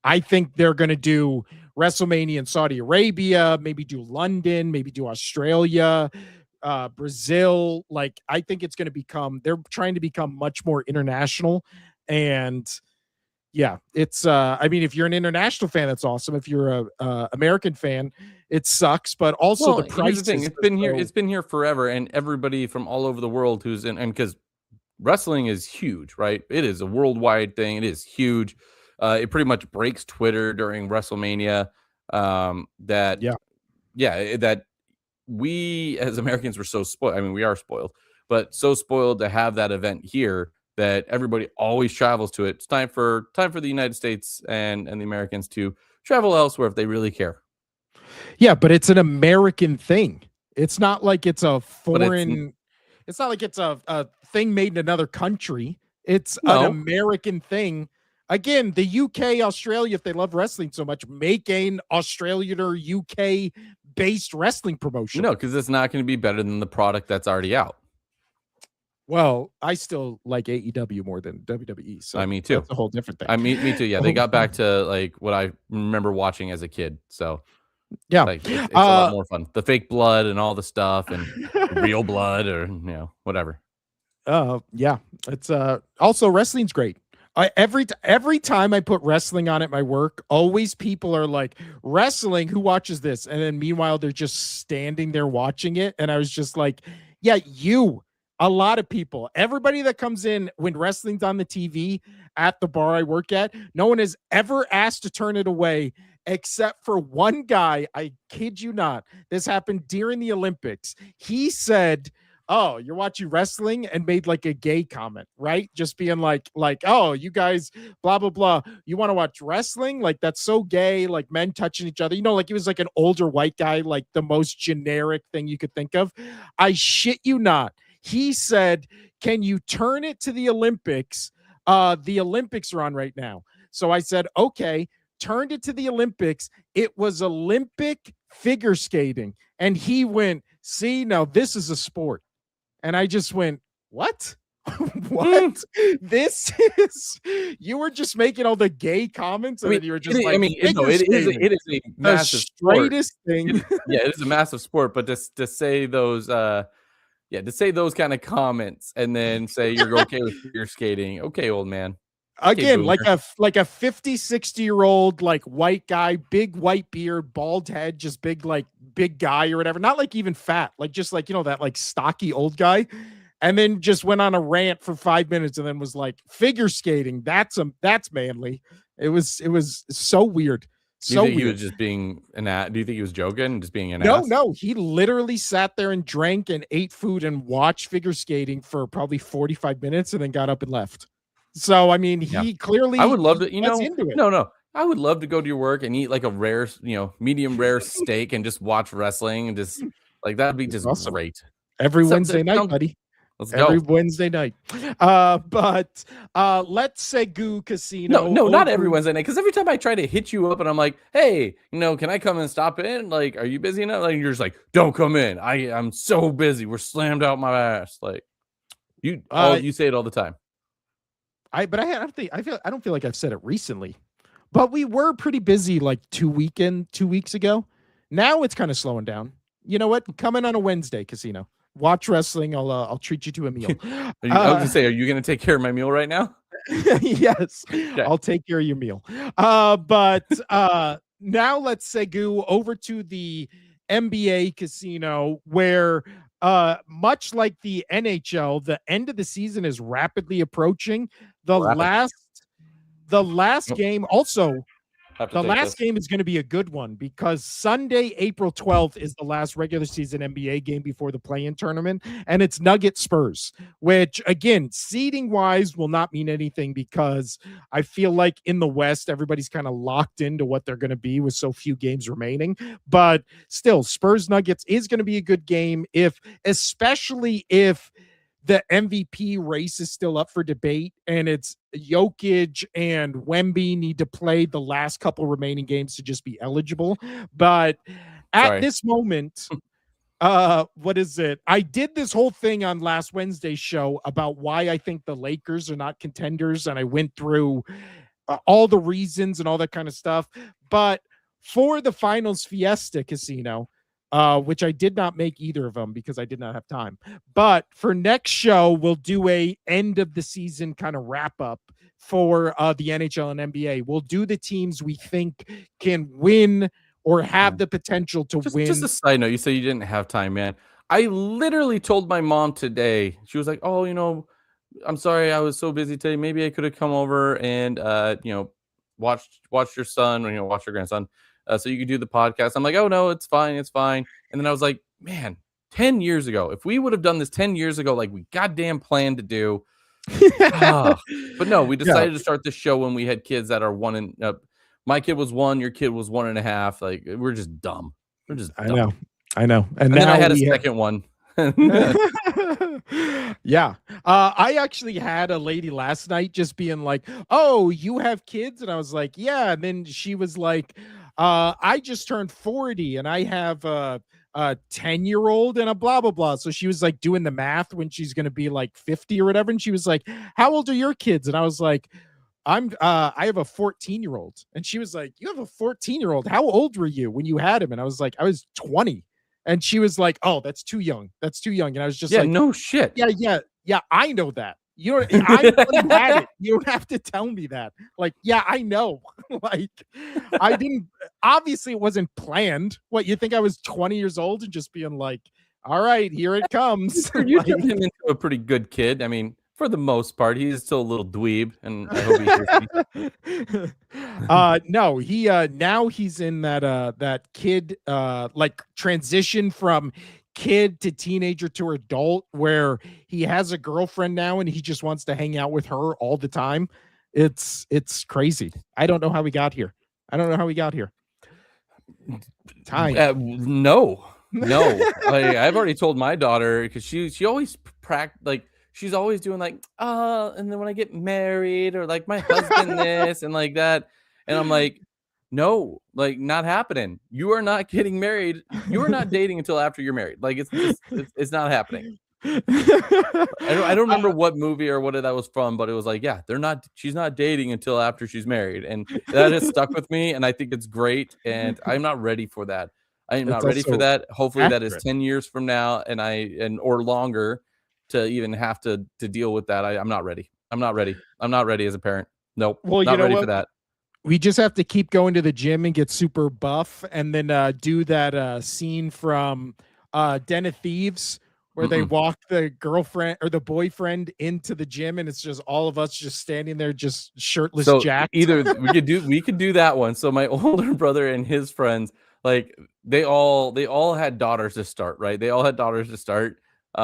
[SPEAKER 1] I think they're going to do WrestleMania in Saudi Arabia, maybe do London, maybe do Australia, Brazil. Like, I think it's going to they're trying to become much more international. And yeah, it's I mean, if you're an international fan, that's awesome. If you're a American fan, it sucks. But also the price.
[SPEAKER 2] Here's the thing. It's been here forever, and everybody from all over the world who's in, and because wrestling is huge, right? It is a worldwide thing. It is huge. It pretty much breaks Twitter during WrestleMania. That we as Americans were so spoiled. I mean, we are spoiled, but so spoiled to have that event here that everybody always travels to it. It's time for the United States and the Americans to travel elsewhere if they really care.
[SPEAKER 1] Yeah, but it's an American thing. It's not like it's a foreign. It's not like it's a thing made in another country. It's an American thing. Again, the UK, Australia, if they love wrestling so much, make an Australian or UK based wrestling promotion.
[SPEAKER 2] No, because it's not going to be better than the product that's already out.
[SPEAKER 1] Well, I still like AEW more than WWE. So
[SPEAKER 2] me too.
[SPEAKER 1] That's a whole different thing.
[SPEAKER 2] Me too. Yeah, they got back to like what I remember watching as a kid. So
[SPEAKER 1] yeah,
[SPEAKER 2] like, it's a lot more fun. The fake blood and all the stuff, and real blood, or whatever.
[SPEAKER 1] Yeah, it's also wrestling's great. Every time I put wrestling on at my work, always people are like, wrestling, who watches this? And then meanwhile, they're just standing there watching it. And I was just like, yeah, a lot of people, everybody that comes in when wrestling's on the TV at the bar I work at, no one has ever asked to turn it away except for one guy. I kid you not. This happened during the Olympics. He said, oh, you're watching wrestling, and made like a gay comment, right? Just being like, oh, you guys, blah blah blah. You want to watch wrestling? Like that's so gay, like men touching each other. Like he was like an older white guy, like the most generic thing you could think of. I shit you not. He said, "Can you turn it to the Olympics? The Olympics are on right now." So I said, "Okay." Turned it to the Olympics. It was Olympic figure skating, and he went, "See, now this is a sport." And I just went, what? What? This is you were just making all the gay comments, and then you were just like,
[SPEAKER 2] it is a
[SPEAKER 1] the
[SPEAKER 2] massive sport.
[SPEAKER 1] straightest thing.
[SPEAKER 2] It is a massive sport, but just to say those to say those kind of comments and then say you're okay with figure skating. Okay, old man. Okay,
[SPEAKER 1] Again,
[SPEAKER 2] boomer.
[SPEAKER 1] like a 50, 60-year-old, like white guy, big white beard, bald head, just big guy or whatever. Not like even fat, like just like, that like stocky old guy. And then just went on a rant for 5 minutes and then was like, figure skating, that's manly. It was so weird.
[SPEAKER 2] Do you
[SPEAKER 1] So
[SPEAKER 2] think he
[SPEAKER 1] weird.
[SPEAKER 2] was just being do you think he was joking, just being an
[SPEAKER 1] No,
[SPEAKER 2] ass?
[SPEAKER 1] no, he literally sat there and drank and ate food and watched figure skating for probably 45 minutes and then got up and left. So, I mean,
[SPEAKER 2] Yeah.
[SPEAKER 1] he clearly
[SPEAKER 2] I would love to,
[SPEAKER 1] was into it.
[SPEAKER 2] no. I would love to go to your work and eat like a rare, medium rare steak and just watch wrestling and just like that'd be just
[SPEAKER 1] Awesome.
[SPEAKER 2] great.
[SPEAKER 1] Every
[SPEAKER 2] So,
[SPEAKER 1] Wednesday night, buddy.
[SPEAKER 2] Let's
[SPEAKER 1] Every
[SPEAKER 2] go.
[SPEAKER 1] Wednesday night. But let's say Goo Casino.
[SPEAKER 2] No, not every Wednesday night. Because every time I try to hit you up and I'm like, hey, can I come and stop in? Like, are you busy enough? Like, you're just like, don't come in. I'm so busy. We're slammed out my ass. Like, you say it all the time.
[SPEAKER 1] I don't feel like I've said it recently, but we were pretty busy like 2 weeks ago. Now it's kind of slowing down. You know what? Come in on a Wednesday, Casino. Watch wrestling. I'll treat you to a meal.
[SPEAKER 2] I was gonna say, are you gonna take care of my meal right now?
[SPEAKER 1] Yes,
[SPEAKER 2] Okay.
[SPEAKER 1] I'll take care of your meal. But now let's segue over to the NBA Casino, where much like the NHL, the end of the season is rapidly approaching. The last game also. The last game is going to be a good one because Sunday, April 12th is the last regular season NBA game before the play-in tournament, and it's Nuggets Spurs, which again, seeding wise will not mean anything because I feel like in the West, everybody's kind of locked into what they're going to be with so few games remaining. But still, Spurs Nuggets is going to be a good game especially if the MVP race is still up for debate, and it's Jokic and Wemby need to play the last couple remaining games to just be eligible. But at this moment, what is it? I did this whole thing on last Wednesday's show about why I think the Lakers are not contenders, and I went through all the reasons and all that kind of stuff. But for the finals fiesta, Casino, which I did not make either of them because I did not have time. But for next show, we'll do a end of the season kind of wrap up for the NHL and NBA. We'll do the teams we think can win or have the potential to win.
[SPEAKER 2] Just a side note, you said you didn't have time, man. I literally told my mom today, she was like, oh, I'm sorry, I was so busy today. Maybe I could have come over and, watch your son or, watch your grandson. So you could do the podcast. I'm like, oh no, it's fine. And then I was like, man, 10 years ago, if we would have done this 10 years ago, like we goddamn planned to do. But no, we decided to start this show when we had kids that are my kid was 1, your kid was 1.5. Like we're just dumb.
[SPEAKER 1] I know. And
[SPEAKER 2] then
[SPEAKER 1] now
[SPEAKER 2] I had a second one.
[SPEAKER 1] Yeah. I actually had a lady last night just being like, oh, you have kids? And I was like, yeah. And then she was like, I just turned 40 and I have a 10-year-old and a blah, blah, blah. So she was like doing the math when she's going to be like 50 or whatever. And she was like, how old are your kids? And I was like, I have a 14-year-old. And she was like, you have a 14-year-old. How old were you when you had him? And I was like, I was 20. And she was like, oh, that's too young. And I was just like,
[SPEAKER 2] no shit.
[SPEAKER 1] Yeah. I know that. I'm the one who had it. You don't have to tell me that. Like, yeah, I know. Like, I didn't. Obviously, it wasn't planned. What, you think I was 20 years old and just being like, all right, here it comes.
[SPEAKER 2] You turned him into a pretty good kid. I mean, for the most part, he's still a little dweeb, and I hope he
[SPEAKER 1] no, he now he's in that kid like transition from kid to teenager to adult where he has a girlfriend now and he just wants to hang out with her all the time. It's crazy. I don't know how we got here. I don't know how we got here. Time.
[SPEAKER 2] No. I've already told my daughter because she always like she's always doing like and then when I get married or like my husband this and like that, and I'm like, no, like not happening. You are not getting married. You are not dating until after you're married. Like it's not happening. I don't remember what movie or what that was from, but it was like, yeah, she's not dating until after she's married. And that has stuck with me. And I think it's great. And I'm not ready for that. I am not ready for that. Hopefully that is 10 years from now or longer to even have to deal with that. I'm not ready. I'm not ready. I'm not ready as a parent. Nope.
[SPEAKER 1] Well,
[SPEAKER 2] not ready for that.
[SPEAKER 1] We just have to keep going to the gym and get super buff and then do that scene from Den of Thieves where they walk the girlfriend or the boyfriend into the gym and it's just all of us just standing there just shirtless,
[SPEAKER 2] so
[SPEAKER 1] jacked.
[SPEAKER 2] Either we could do that one. So my older brother and his friends, like they all had daughters to start, right? They all had daughters to start,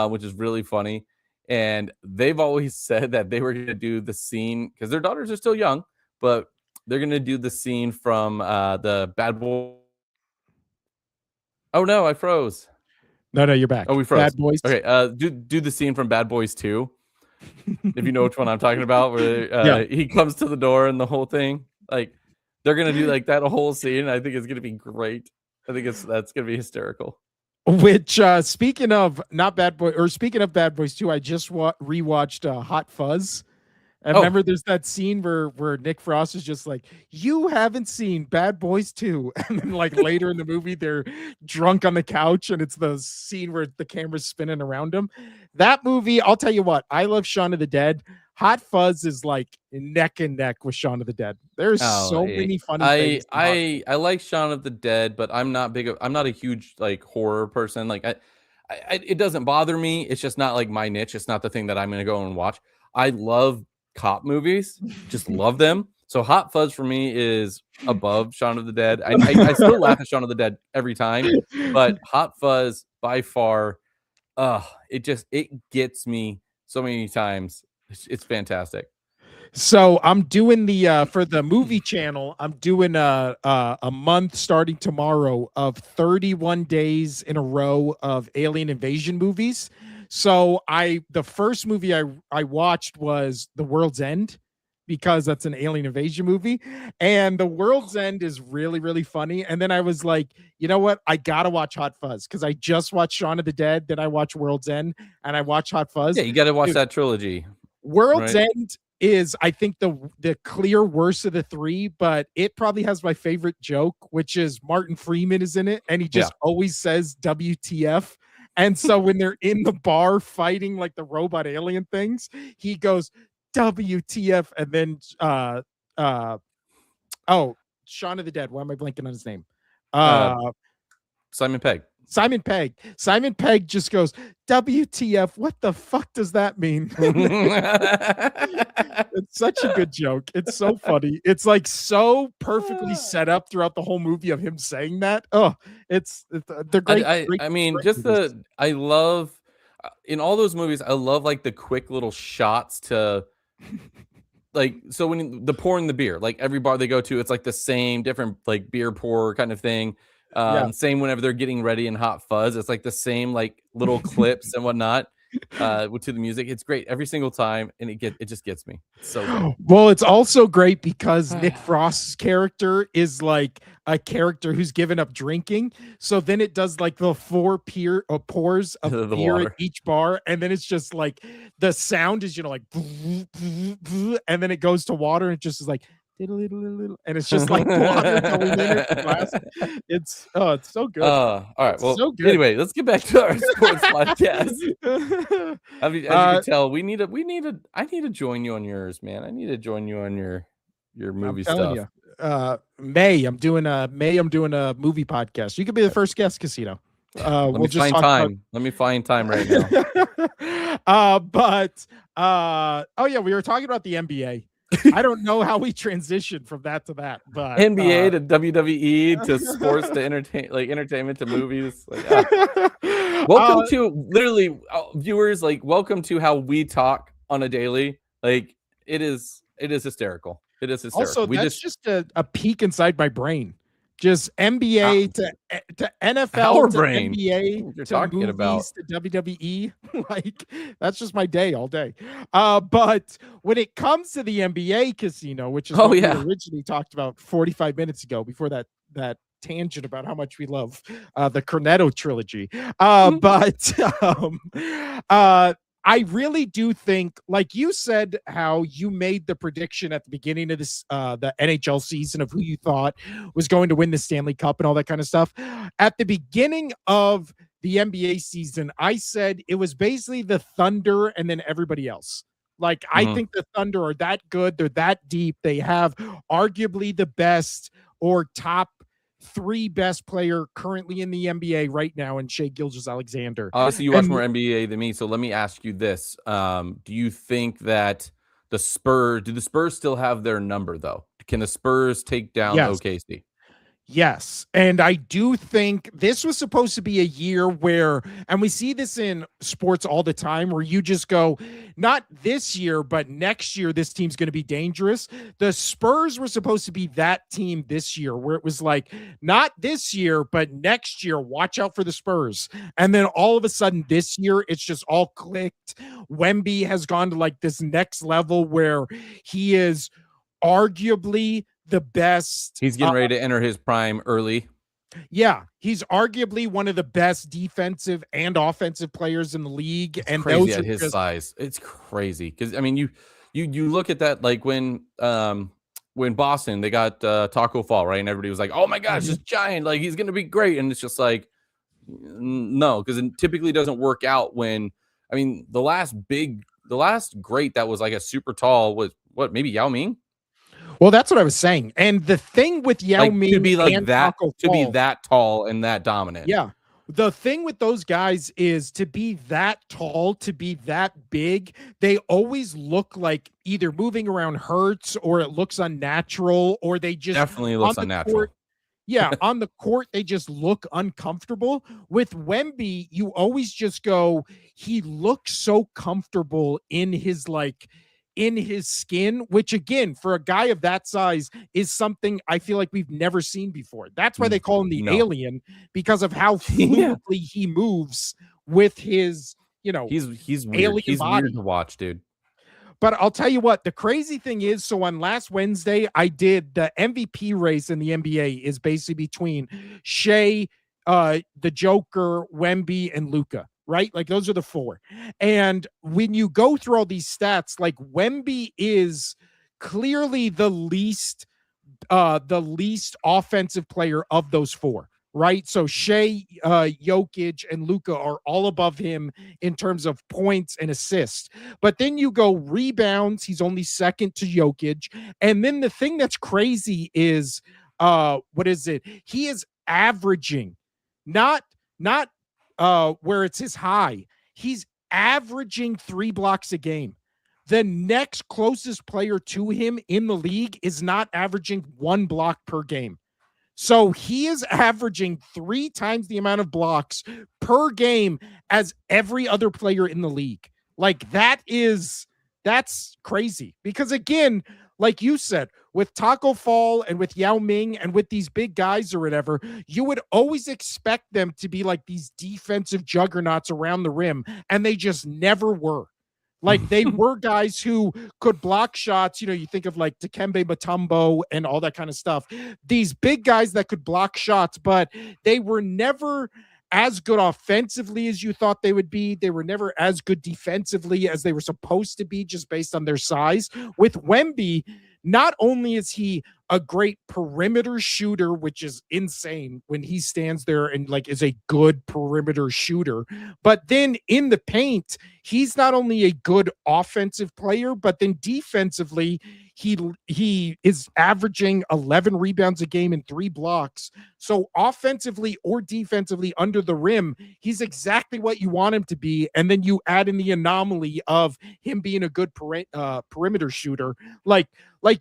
[SPEAKER 2] which is really funny. And they've always said that they were going to do the scene because their daughters are still young, but they're going to do the scene from the Bad Boy. Oh no, I froze.
[SPEAKER 1] No, you're back.
[SPEAKER 2] Oh, we froze.
[SPEAKER 1] Bad Boys.
[SPEAKER 2] Okay, do the scene from Bad Boys 2. If you know which one I'm talking about, where he comes to the door and the whole thing. Like they're gonna do like that whole scene. I think it's gonna be great. I think that's gonna be hysterical.
[SPEAKER 1] Which speaking of Bad Boys 2, I just rewatched Hot Fuzz. And remember, there's that scene where Nick Frost is just like, "You haven't seen Bad Boys 2," and then like later in the movie, they're drunk on the couch, and it's the scene where the camera's spinning around them. That movie, I'll tell you what, I love Shaun of the Dead. Hot Fuzz is like neck and neck with Shaun of the Dead. There's so many funny things.
[SPEAKER 2] I like Shaun of the Dead, but I'm not a huge like horror person. Like it doesn't bother me. It's just not like my niche. It's not the thing that I'm gonna go and watch. I love cop movies, just love them. So Hot Fuzz for me is above Shaun of the Dead. I still laugh at Shaun of the Dead every time, but Hot Fuzz by far, it gets me so many times. It's fantastic.
[SPEAKER 1] So I'm doing the for the movie channel, I'm doing a month starting tomorrow of 31 days in a row of alien invasion movies. So the first movie I watched was The World's End because that's an alien invasion movie. And The World's End is really, really funny. And then I was like, you know what? I got to watch Hot Fuzz because I just watched Shaun of the Dead. Then I watched World's End and I watched Hot Fuzz.
[SPEAKER 2] Yeah, you got to watch that trilogy.
[SPEAKER 1] World's End is, I think, the clear worst of the three, but it probably has my favorite joke, which is Martin Freeman is in it. And he just always says WTF. And so when they're in the bar fighting like the robot alien things, he goes WTF, and then Shaun of the Dead. Why am I blanking on his name?
[SPEAKER 2] Simon Pegg.
[SPEAKER 1] Simon Pegg just goes WTF. What the fuck does that mean? It's such a good joke. It's so funny. It's like so perfectly set up throughout the whole movie of him saying that. Oh, they're great.
[SPEAKER 2] I love in all those movies. I love like the quick little shots to like, so when the pouring the beer, like every bar they go to, it's like the same different like beer pour kind of thing. Same whenever they're getting ready in Hot Fuzz, it's like the same like little clips and whatnot to the music. It's great every single time, and it just gets me. It's so good.
[SPEAKER 1] Well, it's also great because Nick Frost's character is like a character who's given up drinking. So then it does like the pours of the beer at each bar, and then it's just like the sound is like, and then it goes to water, and it just is like. And it's just like water going in it. It's so good.
[SPEAKER 2] All right. Well, so anyway, let's get back to our sports podcast. As you can tell, I need to join you on yours, man. I need to join you on your movie stuff.
[SPEAKER 1] May I'm doing a movie podcast. You could be the first guest, Casino.
[SPEAKER 2] Let me find time right
[SPEAKER 1] now. We were talking about the NBA. I don't know how we transitioned from that to that, but
[SPEAKER 2] NBA to WWE to sports to entertainment to movies. Welcome to literally viewers, like welcome to how we talk on a daily. Like it is hysterical. It is hysterical.
[SPEAKER 1] Also,
[SPEAKER 2] We
[SPEAKER 1] that's
[SPEAKER 2] just
[SPEAKER 1] just a peek inside my brain. Just NBA to
[SPEAKER 2] our
[SPEAKER 1] NFL to
[SPEAKER 2] brain.
[SPEAKER 1] NBA
[SPEAKER 2] You're
[SPEAKER 1] to
[SPEAKER 2] talking about.
[SPEAKER 1] movies to WWE. Like that's just my day all day. But when it comes to the NBA casino, which is
[SPEAKER 2] Oh
[SPEAKER 1] what we
[SPEAKER 2] yeah.
[SPEAKER 1] originally talked about 45 minutes ago, before that tangent about how much we love the Cornetto trilogy. But uh I really do think, like you said, how you made the prediction at the beginning of this the NHL season of who you thought was going to win the Stanley Cup and all that kind of stuff. At the beginning of the NBA season, I said it was basically the Thunder and then everybody else. Like, I think the Thunder are that good, they're that deep, they have arguably the best or top three best player currently in the NBA right now in Shea Gilgeous-Alexander.
[SPEAKER 2] Obviously, you watch more NBA than me, so let me ask you this: do you think that do the Spurs still have their number though? Can the Spurs take down
[SPEAKER 1] Yes.
[SPEAKER 2] OKC?
[SPEAKER 1] Yes. And I do think this was supposed to be a year where, and we see this in sports all the time, where you just go, not this year, but next year, this team's going to be dangerous. The Spurs were supposed to be that team this year, where it was like, not this year, but next year, watch out for the Spurs. And then all of a sudden this year, it's just all clicked. Wemby has gone to like this next level where he is arguably the best.
[SPEAKER 2] He's getting ready to enter his prime early.
[SPEAKER 1] Yeah, he's arguably one of the best defensive and offensive players in the league.
[SPEAKER 2] It's
[SPEAKER 1] and
[SPEAKER 2] crazy
[SPEAKER 1] those
[SPEAKER 2] at his size. It's crazy because I mean, you look at that, like when Boston they got Taco Fall, right, and everybody was like, "Oh my gosh, this giant, like he's gonna be great," and it's just like, no, because it typically doesn't work out. When I mean, the last great that was like a super tall was what, maybe Yao Ming.
[SPEAKER 1] Well, that's what I was saying. And the thing with Yao Ming
[SPEAKER 2] to be like
[SPEAKER 1] and
[SPEAKER 2] that,
[SPEAKER 1] Taco
[SPEAKER 2] to be
[SPEAKER 1] Fall,
[SPEAKER 2] that tall and that dominant.
[SPEAKER 1] yeah. The thing with those guys is to be that tall, to be that big, they always look like either moving around hurts or it looks unnatural, or they just
[SPEAKER 2] Definitely looks unnatural.
[SPEAKER 1] Yeah, on the court, they just look uncomfortable. With Wemby, you always just go, he looks so comfortable in his skin, which again, for a guy of that size, is something I feel like we've never seen before. That's why they call him the alien, because of how fluidly he moves with his,
[SPEAKER 2] he's weird. He's
[SPEAKER 1] body.
[SPEAKER 2] Weird to watch, dude.
[SPEAKER 1] But I'll tell you what, the crazy thing is, so on last Wednesday, I did the MVP race in the NBA is basically between Shea, the Joker, Wemby, and Luka, right? Like those are the four. And when you go through all these stats, like Wemby is clearly the least offensive player of those four. Right. So Shea, Jokic, and Luka are all above him in terms of points and assists. But then you go rebounds. He's only second to Jokic. And then the thing that's crazy is, what is it? He is averaging, not where it's his high. He's averaging 3 blocks a game. The next closest player to him in the league is not averaging 1 block per game. So he is averaging 3 times the amount of blocks per game as every other player in the league. Like that's crazy. Because again, like you said, with Taco Fall and with Yao Ming and with these big guys or whatever, you would always expect them to be like these defensive juggernauts around the rim, and they just never were. Like they were guys who could block shots. You think of like Dikembe Mutombo and all that kind of stuff. These big guys that could block shots, but they were never as good offensively as you thought they would be. They were never as good defensively as they were supposed to be, just based on their size. With Wemby, not only is he a great perimeter shooter, which is insane when he stands there and like is a good perimeter shooter, but then in the paint, he's not only a good offensive player, but then defensively, he is averaging 11 rebounds a game and 3 blocks. So offensively or defensively under the rim, he's exactly what you want him to be. And then you add in the anomaly of him being a good perimeter shooter. Like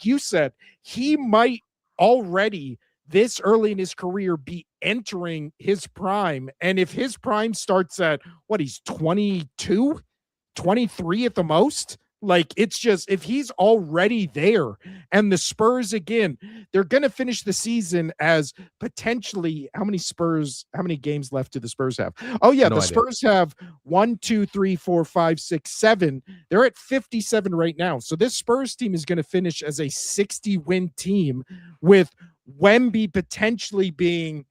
[SPEAKER 1] you said, he might already this early in his career be entering his prime. And if his prime starts at what, he's 22, 23 at the most. Like, it's just, if he's already there, and the Spurs, again, they're going to finish the season as potentially, how many games left do the Spurs have? Oh, yeah,
[SPEAKER 2] No
[SPEAKER 1] the
[SPEAKER 2] idea.
[SPEAKER 1] Spurs have 1, 2, 3, 4, 5, 6, 7. They're at 57 right now. So this Spurs team is going to finish as a 60-win team, with Wemby potentially being,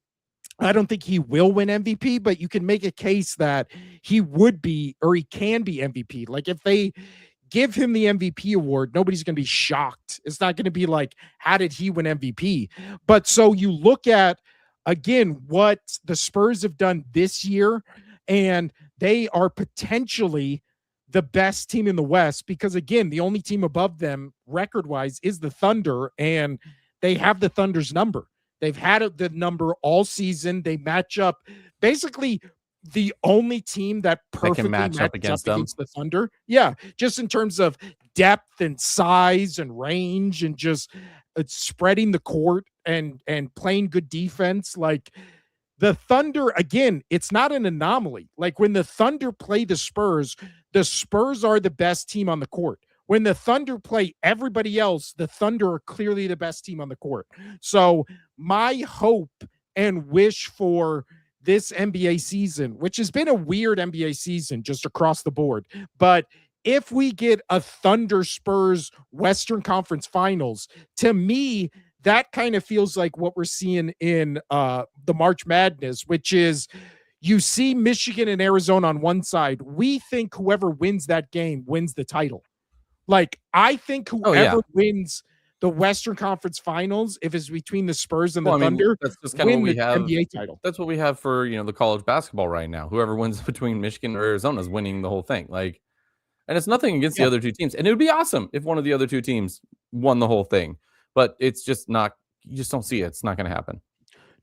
[SPEAKER 1] I don't think he will win MVP, but you can make a case that he would be, or he can be MVP. Like, if they give him the MVP award, nobody's going to be shocked. It's not going to be like, how did he win MVP? But so you look at, again, what the Spurs have done this year, and they are potentially the best team in the West, because, again, the only team above them record wise is the Thunder, and they have the Thunder's number. They've had the number all season. They match up, basically the only team that perfectly
[SPEAKER 2] match up
[SPEAKER 1] matches up
[SPEAKER 2] against them.
[SPEAKER 1] against the Thunder. Yeah, just in terms of depth and size and range, and just spreading the court and playing good defense. Like, the Thunder, again, it's not an anomaly. Like, when the Thunder play the Spurs are the best team on the court. When the Thunder play everybody else, the Thunder are clearly the best team on the court. So my hope and wish for this NBA season, which has been a weird NBA season just across the board, but if we get a Thunder Spurs Western Conference Finals, to me, that kind of feels like what we're seeing in the March Madness, which is, you see Michigan and Arizona on one side. We think whoever wins that game wins the title. Like, I think whoever wins the Western Conference Finals, if it's between the Spurs and the Thunder,
[SPEAKER 2] that's just kind of
[SPEAKER 1] win
[SPEAKER 2] what we
[SPEAKER 1] the
[SPEAKER 2] have.
[SPEAKER 1] NBA title.
[SPEAKER 2] That's what we have for, the college basketball right now. Whoever wins between Michigan or Arizona is winning the whole thing. Like, and it's nothing against the other two teams. And it would be awesome if one of the other two teams won the whole thing. But it's just not, you just don't see it. It's not going to happen.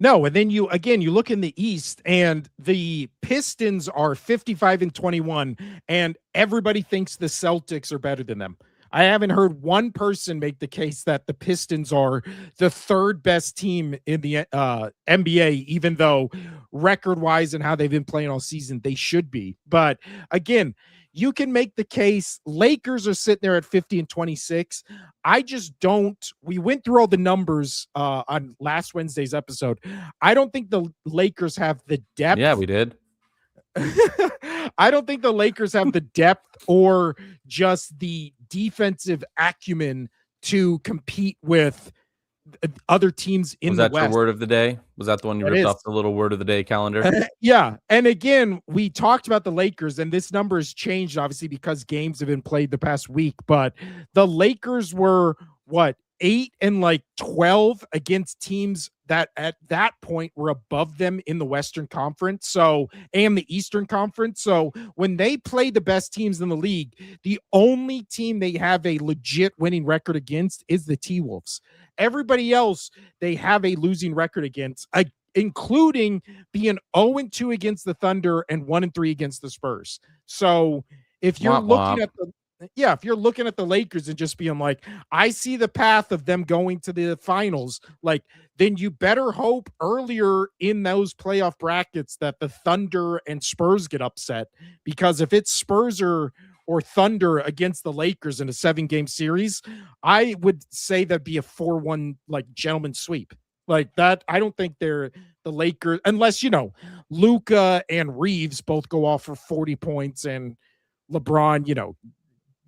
[SPEAKER 1] No, and then you look in the East, and the Pistons are 55-21, and everybody thinks the Celtics are better than them. I haven't heard one person make the case that the Pistons are the third best team in the NBA, even though record-wise and how they've been playing all season, they should be. But again, you can make the case. Lakers are sitting there at 50-26. I just don't. We went through all the numbers on last Wednesday's episode. I don't think the Lakers have the depth.
[SPEAKER 2] Yeah, we did.
[SPEAKER 1] I don't think the Lakers have the depth or just the defensive acumen to compete with other teams in the West.
[SPEAKER 2] Was that your word of the day? Was that the one you ripped off the little word of the day calendar?
[SPEAKER 1] Yeah. And again, we talked about the Lakers, and this number has changed, obviously, because games have been played the past week. But the Lakers were, 8 and 12 against teams that at that point were above them in the Western Conference, and the Eastern Conference. So when they play the best teams in the league, the only team they have a legit winning record against is the T-Wolves. Everybody else they have a losing record against, including being 0-2 against the Thunder and 1-3 against the Spurs. So if you're looking at if you're looking at the Lakers and just being like, I see the path of them going to the finals, then you better hope earlier in those playoff brackets that the Thunder and Spurs get upset, because if it's Spurs or Thunder against the Lakers in a 7-game series, I would say that'd be a 4-1 gentleman sweep. Like that, I don't think they're the Lakers, unless Luka and Reeves both go off for 40 points and LeBron,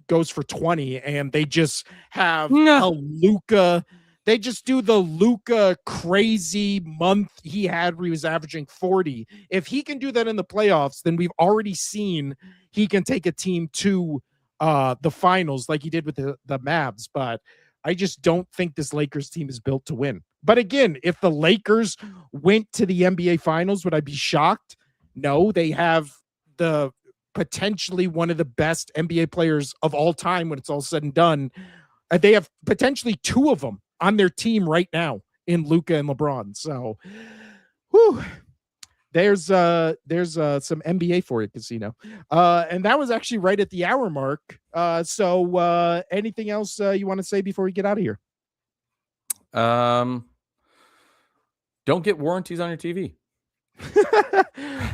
[SPEAKER 1] goes for 20, and they just have a Luka. They just do the Luka crazy month he had where he was averaging 40. If he can do that in the playoffs, then we've already seen he can take a team to the finals like he did with the Mavs. But I just don't think this Lakers team is built to win. But again, if the Lakers went to the NBA finals, would I be shocked? No, they have the potentially one of the best NBA players of all time when it's all said and done. They have potentially 2 of them on their team right now in Luka and LeBron. So, there's some NBA for you, Casino. And that was actually right at the hour mark. So anything else you want to say before we get out of here?
[SPEAKER 2] Don't get warranties on your TV.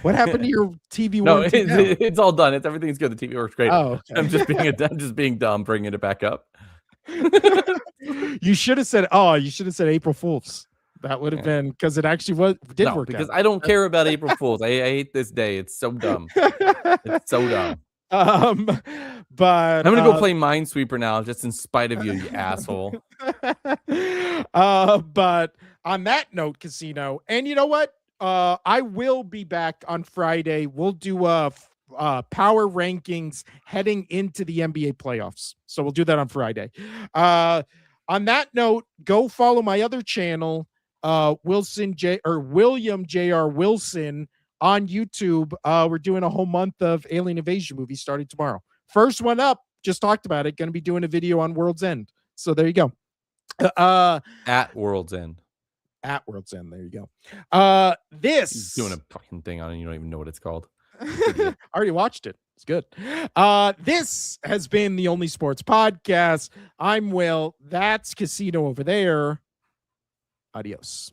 [SPEAKER 1] What happened to your TV
[SPEAKER 2] No,
[SPEAKER 1] warranty now?
[SPEAKER 2] it's all done. Everything's good. The TV works great.
[SPEAKER 1] Oh, okay.
[SPEAKER 2] I'm just being dumb, bringing it back up.
[SPEAKER 1] You should have said, April Fool's. That would have been, because it actually did work
[SPEAKER 2] because
[SPEAKER 1] out.
[SPEAKER 2] I don't care about April Fools. I hate this day. It's so dumb. It's so dumb.
[SPEAKER 1] But
[SPEAKER 2] I'm gonna go play Minesweeper now, just in spite of you, you asshole.
[SPEAKER 1] But on that note, Casino, and you know what? I will be back on Friday. We'll do power rankings heading into the NBA playoffs. So we'll do that on Friday. On that note, go follow my other channel, William J.R. Wilson on YouTube. We're doing a whole month of Alien Invasion movies starting tomorrow. First one up, just talked about it. Going to be doing a video on World's End. So there you go.
[SPEAKER 2] At World's End.
[SPEAKER 1] At World's End. There you go. This
[SPEAKER 2] doing a fucking thing on it. You don't even know what it's called.
[SPEAKER 1] I already watched it. It's good. This has been the Only Sports Podcast. I'm Will. That's Casino over there. Adios.